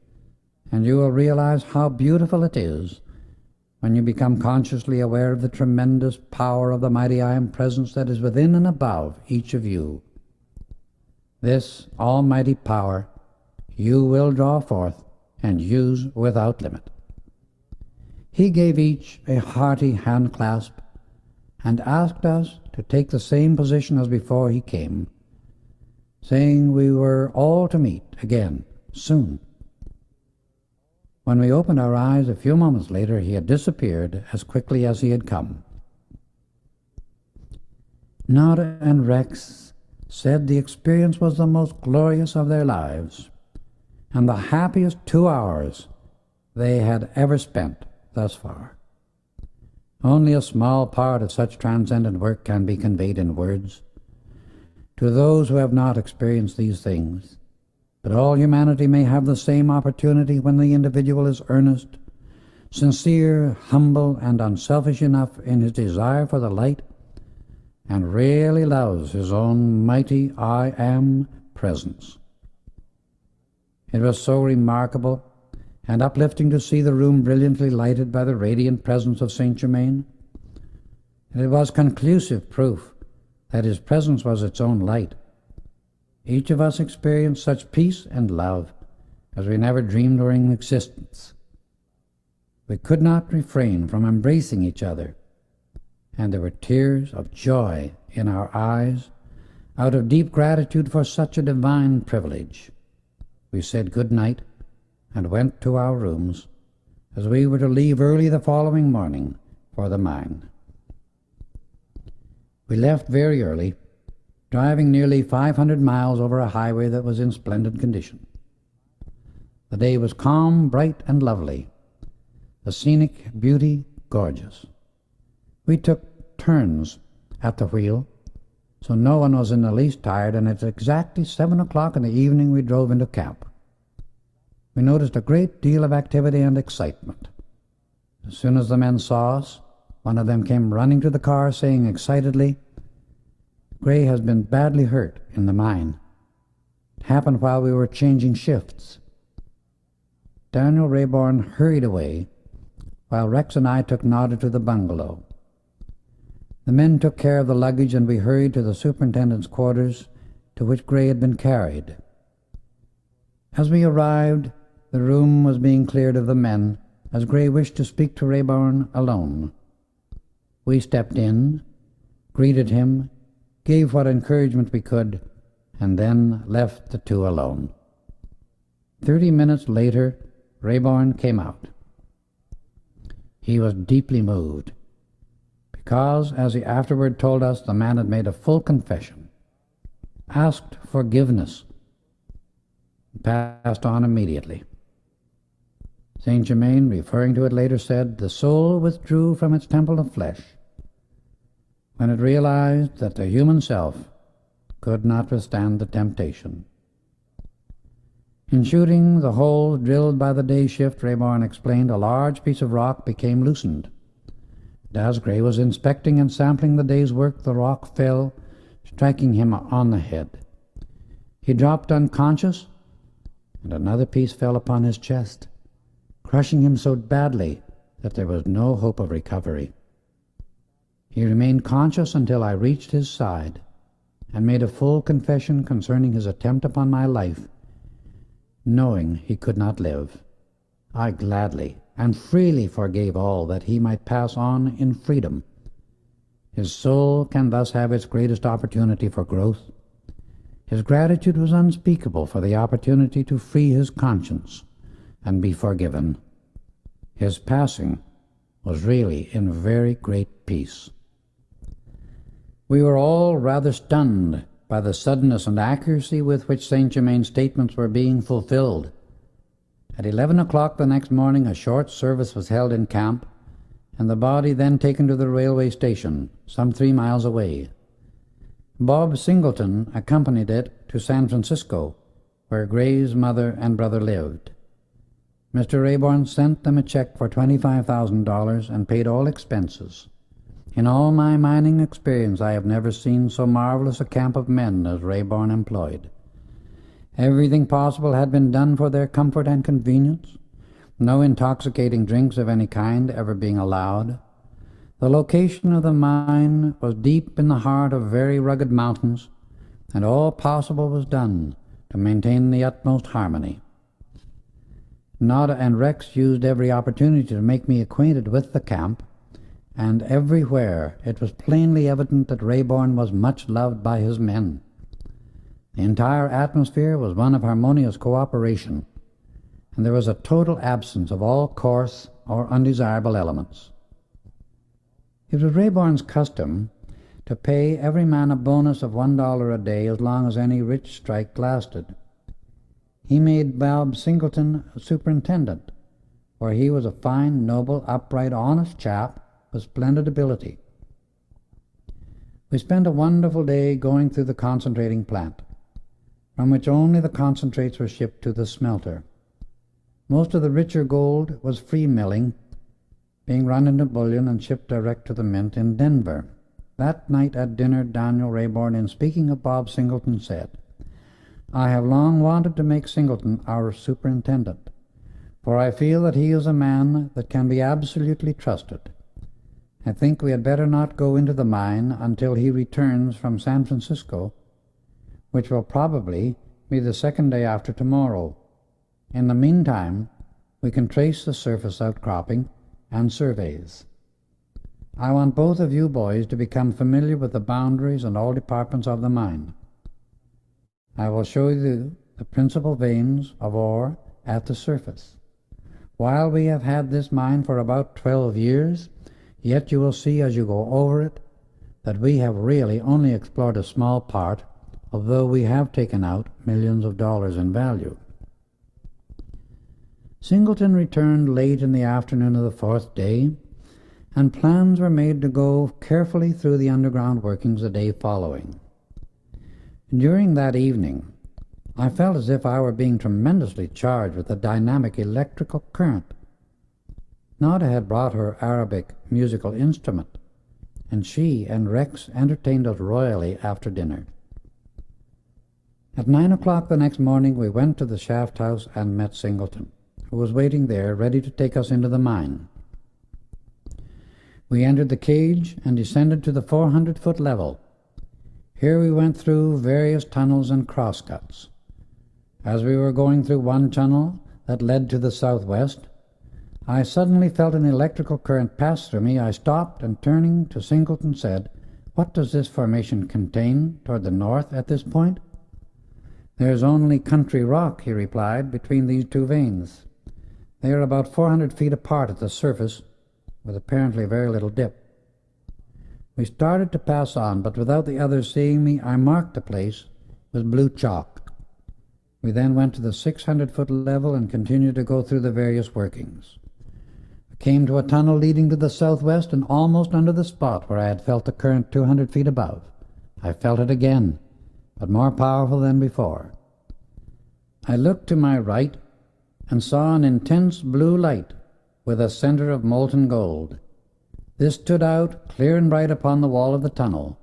and you will realize how beautiful it is when you become consciously aware of the tremendous power of the mighty I Am Presence that is within and above each of you. This almighty power you will draw forth and use without limit. He gave each a hearty hand clasp and asked us to take the same position as before he came, saying we were all to meet again soon. When we opened our eyes a few moments later, he had disappeared as quickly as he had come. Nada and Rex said the experience was the most glorious of their lives, and the happiest 2 hours they had ever spent thus far. Only a small part of such transcendent work can be conveyed in words. To those who have not experienced these things, but all humanity may have the same opportunity when the individual is earnest, sincere, humble, and unselfish enough in his desire for the light, and really loves his own mighty I Am presence. It was so remarkable and uplifting to see the room brilliantly lighted by the radiant presence of Saint Germain. And it was conclusive proof that his presence was its own light. Each of us experienced such peace and love as we never dreamed were in existence. We could not refrain from embracing each other, and there were tears of joy in our eyes out of deep gratitude for such a divine privilege. We said good night and went to our rooms, as we were to leave early the following morning for the mine. We left very early, driving nearly 500 miles over a highway that was in splendid condition. The day was calm, bright, and lovely, the scenic beauty gorgeous. We took turns at the wheel, so no one was in the least tired, and at exactly 7 o'clock in the evening we drove into camp. We noticed a great deal of activity and excitement. As soon as the men saw us, one of them came running to the car, saying excitedly, "Gray has been badly hurt in the mine. It happened while we were changing shifts." Daniel Rayborn hurried away, while Rex and I took Nodder to the bungalow. The men took care of the luggage, and we hurried to the superintendent's quarters, to which Gray had been carried. As we arrived, the room was being cleared of the men, as Gray wished to speak to Rayborn alone. We stepped in, greeted him, gave what encouragement we could, and then left the two alone. 30 minutes later, Rayborn came out. He was deeply moved, because, as he afterward told us, the man had made a full confession, asked forgiveness, and passed on immediately. Saint Germain, referring to it later, said, "The soul withdrew from its temple of flesh when it realized that the human self could not withstand the temptation." In shooting the holes drilled by the day shift, Rayborn explained, a large piece of rock became loosened. And as Gray was inspecting and sampling the day's work, the rock fell, striking him on the head. He dropped unconscious, and another piece fell upon his chest, crushing him so badly that there was no hope of recovery. He remained conscious until I reached his side and made a full confession concerning his attempt upon my life, knowing he could not live. I gladly and freely forgave all, that he might pass on in freedom. His soul can thus have its greatest opportunity for growth. His gratitude was unspeakable for the opportunity to free his conscience and be forgiven. His passing was really in very great peace. We were all rather stunned by the suddenness and accuracy with which Saint Germain's statements were being fulfilled. At 11 o'clock the next morning, a short service was held in camp, and the body then taken to the railway station, some 3 miles away. Bob Singleton accompanied it to San Francisco, where Gray's mother and brother lived. Mr. Rayborn sent them a check for $25,000 and paid all expenses. In all my mining experience, I have never seen so marvelous a camp of men as Rayborn employed. Everything possible had been done for their comfort and convenience, no intoxicating drinks of any kind ever being allowed. The location of the mine was deep in the heart of very rugged mountains, and all possible was done to maintain the utmost harmony. Nodder and Rex used every opportunity to make me acquainted with the camp, and everywhere it was plainly evident that Rayborn was much loved by his men. The entire atmosphere was one of harmonious cooperation, and there was a total absence of all coarse or undesirable elements. It was Rayborn's custom to pay every man a bonus of $1 a day as long as any rich strike lasted. He made Bob Singleton a superintendent, for he was a fine, noble, upright, honest chap with splendid ability. We spent a wonderful day going through the concentrating plant. from which only the concentrates were shipped to the smelter. Most of the richer gold was free milling, being run into bullion and shipped direct to the mint in Denver. That night at dinner, Daniel Rayborn, in speaking of Bob Singleton, said, "I have long wanted to make Singleton our superintendent, for I feel that he is a man that can be absolutely trusted. I think we had better not go into the mine until he returns from San Francisco, which will probably be the second day after tomorrow. In the meantime, we can trace the surface outcropping and surveys. I want both of you boys to become familiar with the boundaries and all departments of the mine. I will show you the principal veins of ore at the surface. While we have had this mine for about 12 years, yet you will see as you go over it that we have really only explored a small part, although we have taken out millions of dollars in value." Singleton returned late in the afternoon of the fourth day, and plans were made to go carefully through the underground workings the day following. During that evening, I felt as if I were being tremendously charged with a dynamic electrical current. Nada had brought her Arabic musical instrument, and she and Rex entertained us royally after dinner. At 9 o'clock the next morning we went to the shaft house and met Singleton, who was waiting there ready to take us into the mine. We entered the cage and descended to the 400-foot level. Here we went through various tunnels and crosscuts. As we were going through one tunnel that led to the southwest, I suddenly felt an electrical current pass through me. I stopped and, turning to Singleton, said, "What does this formation contain toward the north at this point?" "There's only country rock," he replied, "between these two veins. They are about 400 feet apart at the surface, with apparently very little dip." We started to pass on, but without the others seeing me, I marked the place with blue chalk. We then went to the 600-foot level and continued to go through the various workings. We came to a tunnel leading to the southwest, and almost under the spot where I had felt the current 200 feet above, I felt it again, but more powerful than before. I looked to my right and saw an intense blue light with a center of molten gold. This stood out clear and bright upon the wall of the tunnel.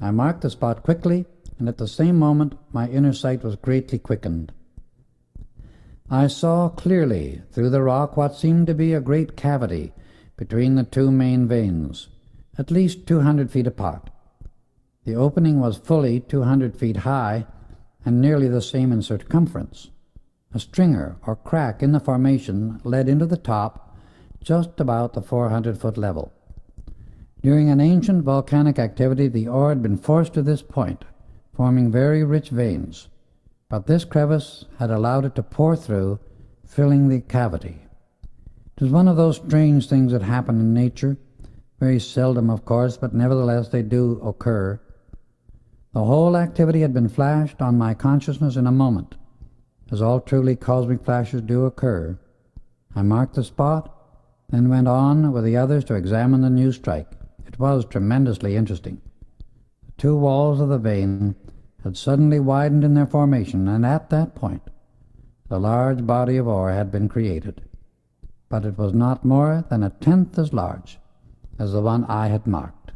I marked the spot quickly, and at the same moment my inner sight was greatly quickened. I saw clearly through the rock what seemed to be a great cavity between the two main veins, at least 200 feet apart. The opening was fully 200 feet high and nearly the same in circumference. A stringer or crack in the formation led into the top just about the 400-foot level. During an ancient volcanic activity, the ore had been forced to this point, forming very rich veins, but this crevice had allowed it to pour through, filling the cavity. It was one of those strange things that happen in nature, very seldom, of course, but nevertheless they do occur. The whole activity had been flashed on my consciousness in a moment, as all truly cosmic flashes do occur. I marked the spot, then went on with the others to examine the new strike. It was tremendously interesting. The two walls of the vein had suddenly widened in their formation, and at that point the large body of ore had been created, but it was not more than a tenth as large as the one I had marked.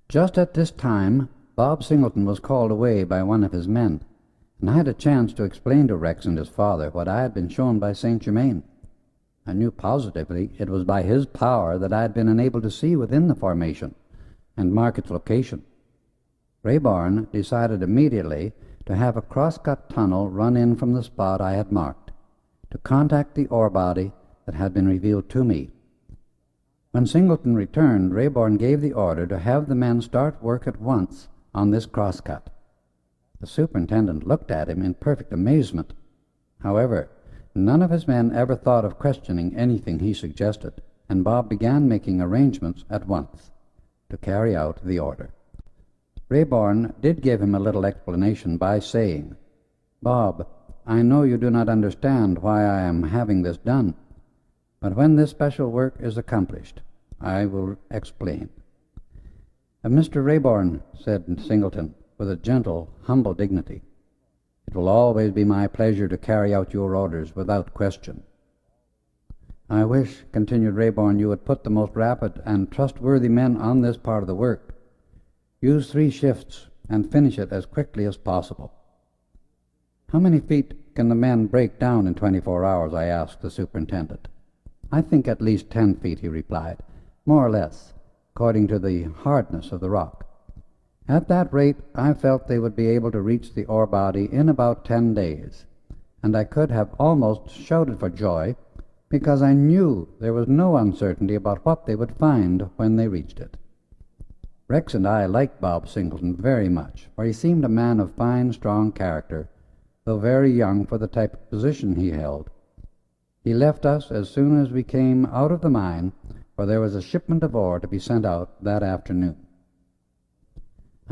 Just at this time, Bob Singleton was called away by one of his men, and I had a chance to explain to Rex and his father what I had been shown by St. Germain. I knew positively it was by his power that I had been enabled to see within the formation and mark its location. Rayborn decided immediately to have a cross-cut tunnel run in from the spot I had marked, to contact the ore body that had been revealed to me. When Singleton returned, Rayborn gave the order to have the men start work at once on this cross-cut. The superintendent looked at him in perfect amazement. However, none of his men ever thought of questioning anything he suggested, and Bob began making arrangements at once to carry out the order. Rayborn did give him a little explanation by saying, "Bob, I know you do not understand why I am having this done, but when this special work is accomplished, I will explain." "Mr. Rayborn," said Singleton, with a gentle, humble dignity. "It will always be my pleasure to carry out your orders without question." "I wish," continued Rayborn, "you would put the most rapid and trustworthy men on this part of the work. Use 3 shifts and finish it as quickly as possible." "How many feet can the men break down in 24 hours?" I asked the superintendent. "I think at least 10 feet," he replied, "more or less, according to the hardness of the rock. At that rate, I felt they would be able to reach the ore body in about 10 days, and I could have almost shouted for joy, because I knew there was no uncertainty about what they would find when they reached it." Rex and I liked Bob Singleton very much, for he seemed a man of fine, strong character, though very young for the type of position he held. He left us as soon as we came out of the mine, for there was a shipment of ore to be sent out that afternoon.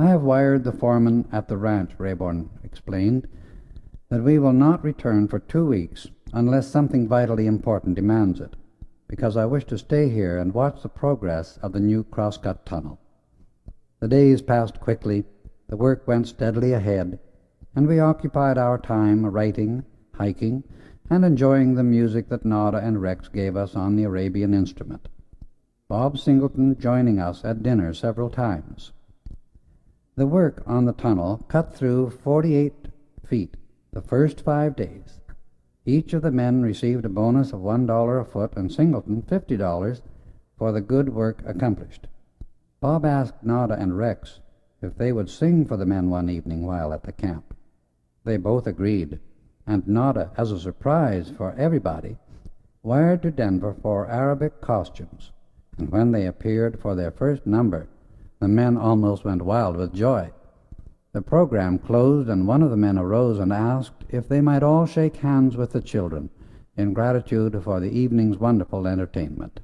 "I have wired the foreman at the ranch," Rayborn explained, "that we will not return for 2 weeks unless something vitally important demands it, because I wish to stay here and watch the progress of the new crosscut tunnel." The days passed quickly, the work went steadily ahead, and we occupied our time writing, hiking, and enjoying the music that Nada and Rex gave us on the Arabian instrument, Bob Singleton joining us at dinner several times. The work on the tunnel cut through 48 feet the first 5 days. Each of the men received a bonus of $1 a foot, and Singleton $50 for the good work accomplished. Bob asked Nada and Rex if they would sing for the men one evening while at the camp. They both agreed, and Nada, as a surprise for everybody, wired to Denver for Arabic costumes, and when they appeared for their first number, the men almost went wild with joy. The program closed, and one of the men arose and asked if they might all shake hands with the children in gratitude for the evening's wonderful entertainment.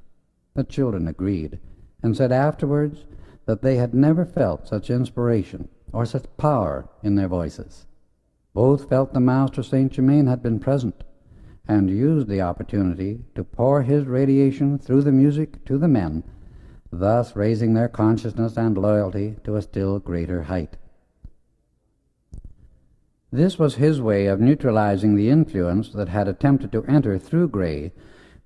The children agreed, and said afterwards that they had never felt such inspiration or such power in their voices. Both felt the Master Saint Germain had been present, and used the opportunity to pour his radiation through the music to the men, thus raising their consciousness and loyalty to a still greater height. This was his way of neutralizing the influence that had attempted to enter through Gray,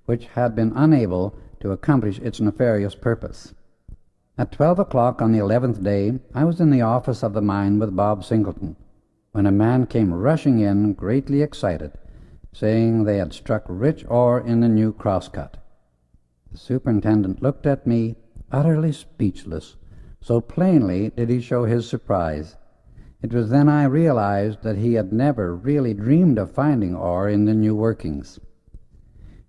which had been unable to accomplish its nefarious purpose. At 12 o'clock on the 11th day, I was in the office of the mine with Bob Singleton, when a man came rushing in, greatly excited, saying they had struck rich ore in the new crosscut. The superintendent looked at me, utterly speechless, so plainly did he show his surprise. It was then I realized that he had never really dreamed of finding ore in the new workings.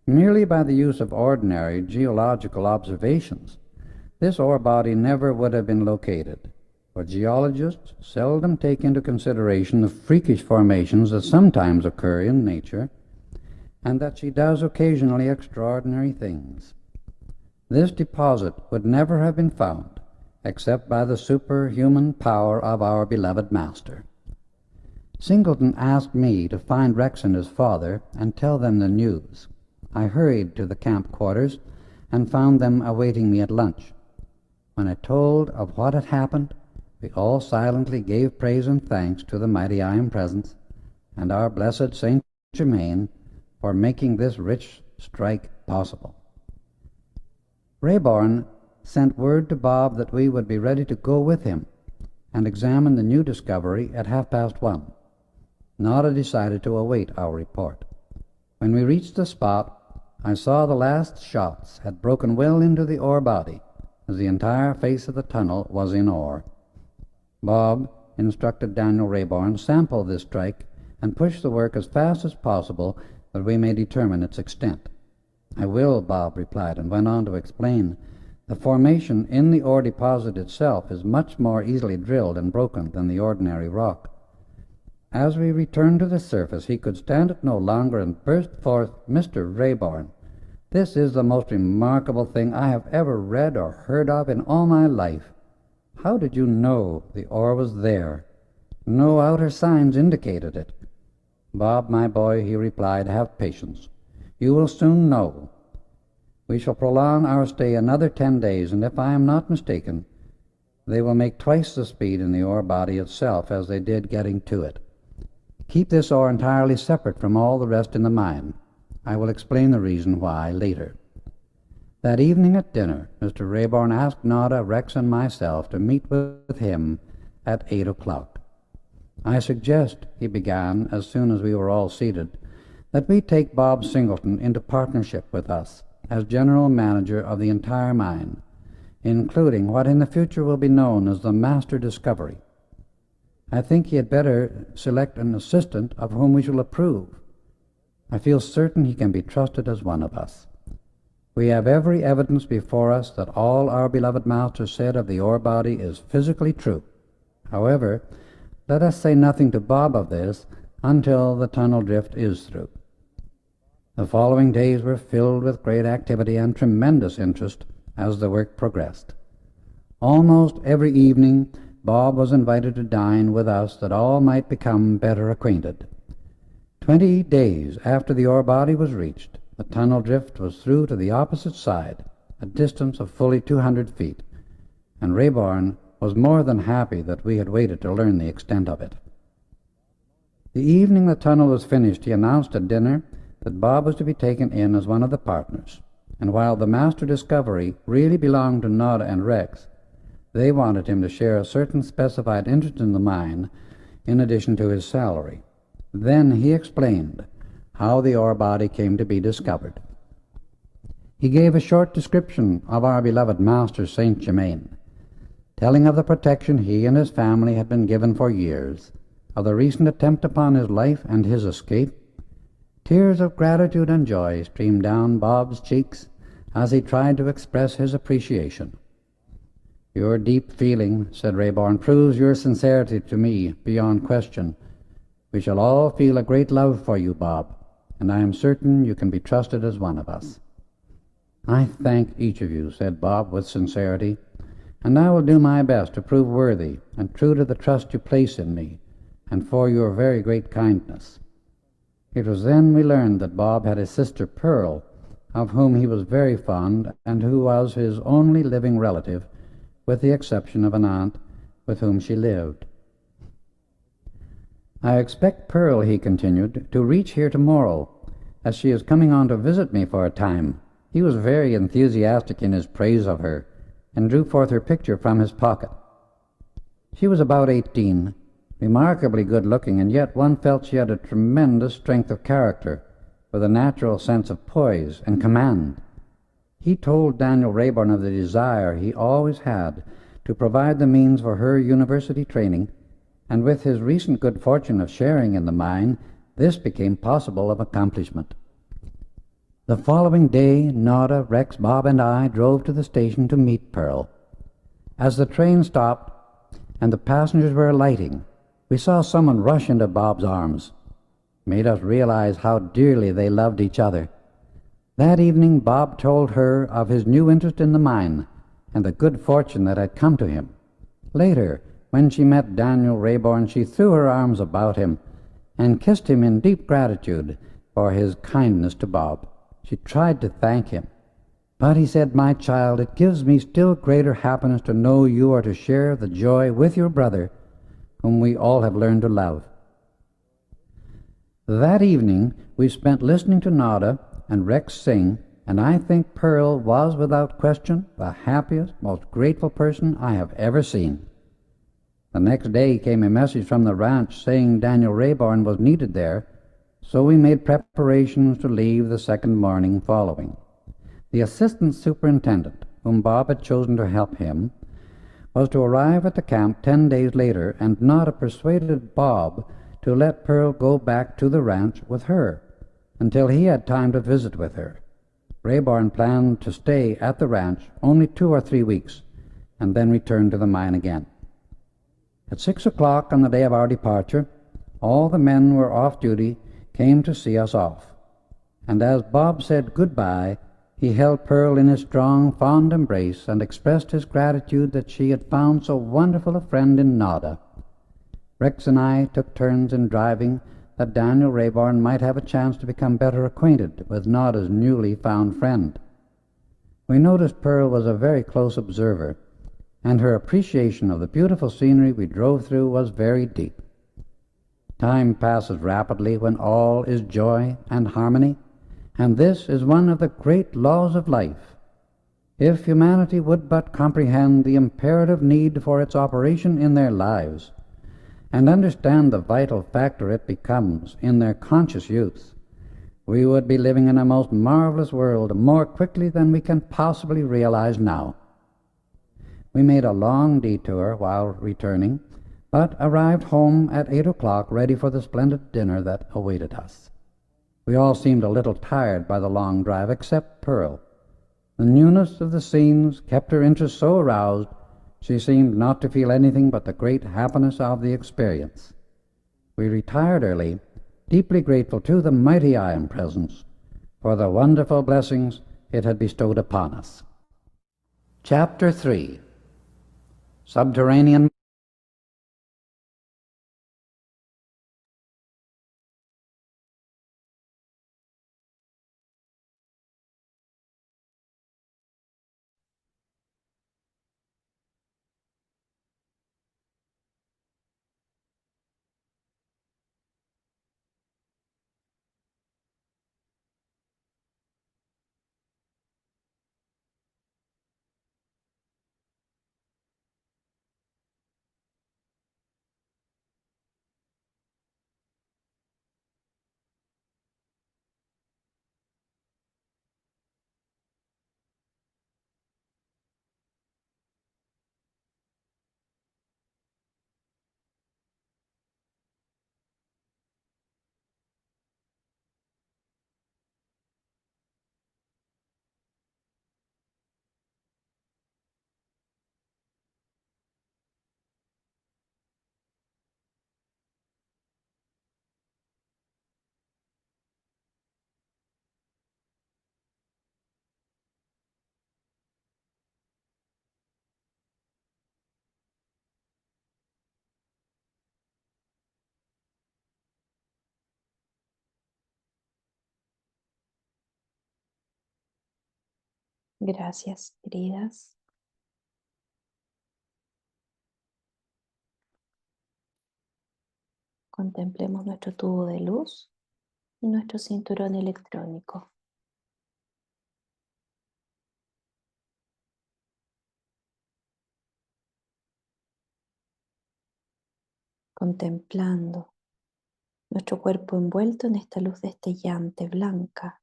Merely by the use of ordinary geological observations, this ore body never would have been located, for geologists seldom take into consideration the freakish formations that sometimes occur in nature, and that she does occasionally extraordinary things. This deposit would never have been found except by the superhuman power of our beloved Master. Singleton asked me to find Rex and his father and tell them the news. I hurried to the camp quarters and found them awaiting me at lunch. When I told of what had happened, we all silently gave praise and thanks to the mighty I Am Presence and our blessed Saint Germain for making this rich strike possible. Rayborn sent word to Bob that we would be ready to go with him and examine the new discovery at 1:30. Nada decided to await our report. When we reached the spot, I saw the last shots had broken well into the ore body, as the entire face of the tunnel was in ore. Bob instructed Daniel Rayborn sample this strike and push the work as fast as possible that we may determine its extent. "I will," Bob replied, and went on to explain. "The formation in the ore deposit itself is much more easily drilled and broken than the ordinary rock." As we returned to the surface, he could stand it no longer and burst forth, "Mr. Rayborn, this is the most remarkable thing I have ever read or heard of in all my life. How did you know the ore was there? No outer signs indicated it." "Bob, my boy," he replied, "have patience. You will soon know. We shall prolong our stay another 10 days, and if I am not mistaken, They will make twice the speed in the ore body itself as they did getting to it. Keep this ore entirely separate from all the rest in the mine. I will explain the reason why later. That evening at dinner, Mr. Rayborn asked Nada, Rex, and myself to meet with him at 8 o'clock. I suggest, he began, as soon as we were all seated, that we take Bob Singleton into partnership with us as general manager of the entire mine, including what in the future will be known as the Master Discovery. I think he had better select an assistant of whom we shall approve. I feel certain he can be trusted as one of us. We have every evidence before us that all our beloved master said of the ore body is physically true. However, let us say nothing to Bob of this until the tunnel drift is through. The following days were filled with great activity and tremendous interest as the work progressed. Almost every evening, Bob was invited to dine with us that all might become better acquainted. 20 days after the ore body was reached, the tunnel drift was through to the opposite side, a distance of fully 200 feet, and Rayborn was more than happy that we had waited to learn the extent of it. The evening the tunnel was finished, he announced at dinner that Bob was to be taken in as one of the partners, and while the Master Discovery really belonged to Nada and Rex, they wanted him to share a certain specified interest in the mine in addition to his salary. Then he explained how the ore body came to be discovered. He gave a short description of our beloved Master Saint Germain, telling of the protection he and his family had been given for years, of the recent attempt upon his life and his escape. Tears of gratitude and joy streamed down Bob's cheeks as he tried to express his appreciation. "Your deep feeling," said Rayborn, "proves your sincerity to me beyond question. We shall all feel a great love for you, Bob, and I am certain you can be trusted as one of us." "I thank each of you," said Bob with sincerity, "and I will do my best to prove worthy and true to the trust you place in me, and for your very great kindness." It was then we learned that Bob had a sister, Pearl, of whom he was very fond, and who was his only living relative, with the exception of an aunt with whom she lived. "I expect Pearl," he continued, "to reach here tomorrow, as she is coming on to visit me for a time." He was very enthusiastic in his praise of her, and drew forth her picture from his pocket. She was about 18, remarkably good-looking, and yet one felt she had a tremendous strength of character, with a natural sense of poise and command. He told Daniel Rayborn of the desire he always had to provide the means for her university training, and with his recent good fortune of sharing in the mine, this became possible of accomplishment. The following day, Nada, Rex, Bob, and I drove to the station to meet Pearl. As the train stopped and the passengers were alighting, we saw someone rush into Bob's arms. It made us realize how dearly they loved each other. That evening, Bob told her of his new interest in the mine and the good fortune that had come to him. Later, when she met Daniel Rayborn, she threw her arms about him and kissed him in deep gratitude for his kindness to Bob. She tried to thank him, but he said, "My child, it gives me still greater happiness to know you are to share the joy with your brother, whom we all have learned to love." That evening we spent listening to Nada and Rex sing, and I think Pearl was without question the happiest, most grateful person I have ever seen. The next day came a message from the ranch saying Daniel Rayborn was needed there, so we made preparations to leave the second morning following. The assistant superintendent, whom Bob had chosen to help him, was to arrive at the camp 10 days later, and Nada persuaded Bob to let Pearl go back to the ranch with her until he had time to visit with her. Rayborn planned to stay at the ranch only 2 or 3 weeks and then return to the mine again. At 6 o'clock on the day of our departure, all the men were off duty came to see us off, and as Bob said goodbye, he held Pearl in his strong, fond embrace and expressed his gratitude that she had found so wonderful a friend in Nada. Rex and I took turns in driving that Daniel Rayborn might have a chance to become better acquainted with Nada's newly found friend. We noticed Pearl was a very close observer, and her appreciation of the beautiful scenery we drove through was very deep. Time passes rapidly when all is joy and harmony, and this is one of the great laws of life. If humanity would but comprehend the imperative need for its operation in their lives, and understand the vital factor it becomes in their conscious youth, we would be living in a most marvelous world more quickly than we can possibly realize now. We made a long detour while returning, but arrived home at 8 o'clock ready for the splendid dinner that awaited us. We all seemed a little tired by the long drive, except Pearl. The newness of the scenes kept her interest so aroused, she seemed not to feel anything but the great happiness of the experience. We retired early, deeply grateful to the mighty I Am Presence for the wonderful blessings it had bestowed upon us. Chapter 3. Subterranean. Gracias, queridas. Contemplemos nuestro tubo de luz y nuestro cinturón electrónico. Contemplando nuestro cuerpo envuelto en esta luz destellante, blanca,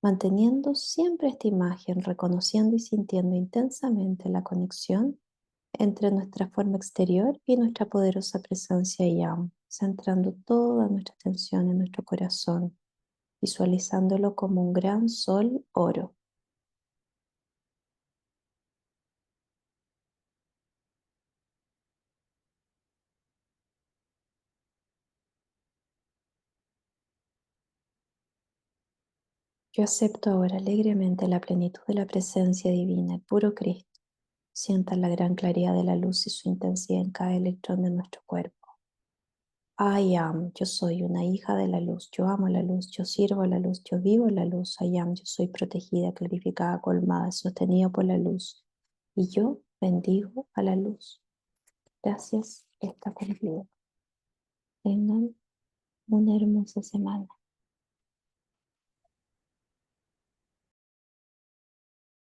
manteniendo siempre esta imagen, reconociendo y sintiendo intensamente la conexión entre nuestra forma exterior y nuestra poderosa presencia YAM, centrando toda nuestra atención en nuestro corazón, visualizándolo como un gran sol oro. Yo acepto ahora alegremente la plenitud de la presencia divina, el puro Cristo. Sientan la gran claridad de la luz y su intensidad en cada electrón de nuestro cuerpo. I am, yo soy una hija de la luz, yo amo la luz, yo sirvo a la luz, yo vivo la luz. I am, yo soy protegida, clarificada, colmada, sostenida por la luz. Y yo bendigo a la luz. Gracias, está cumplido. Tengan una hermosa semana.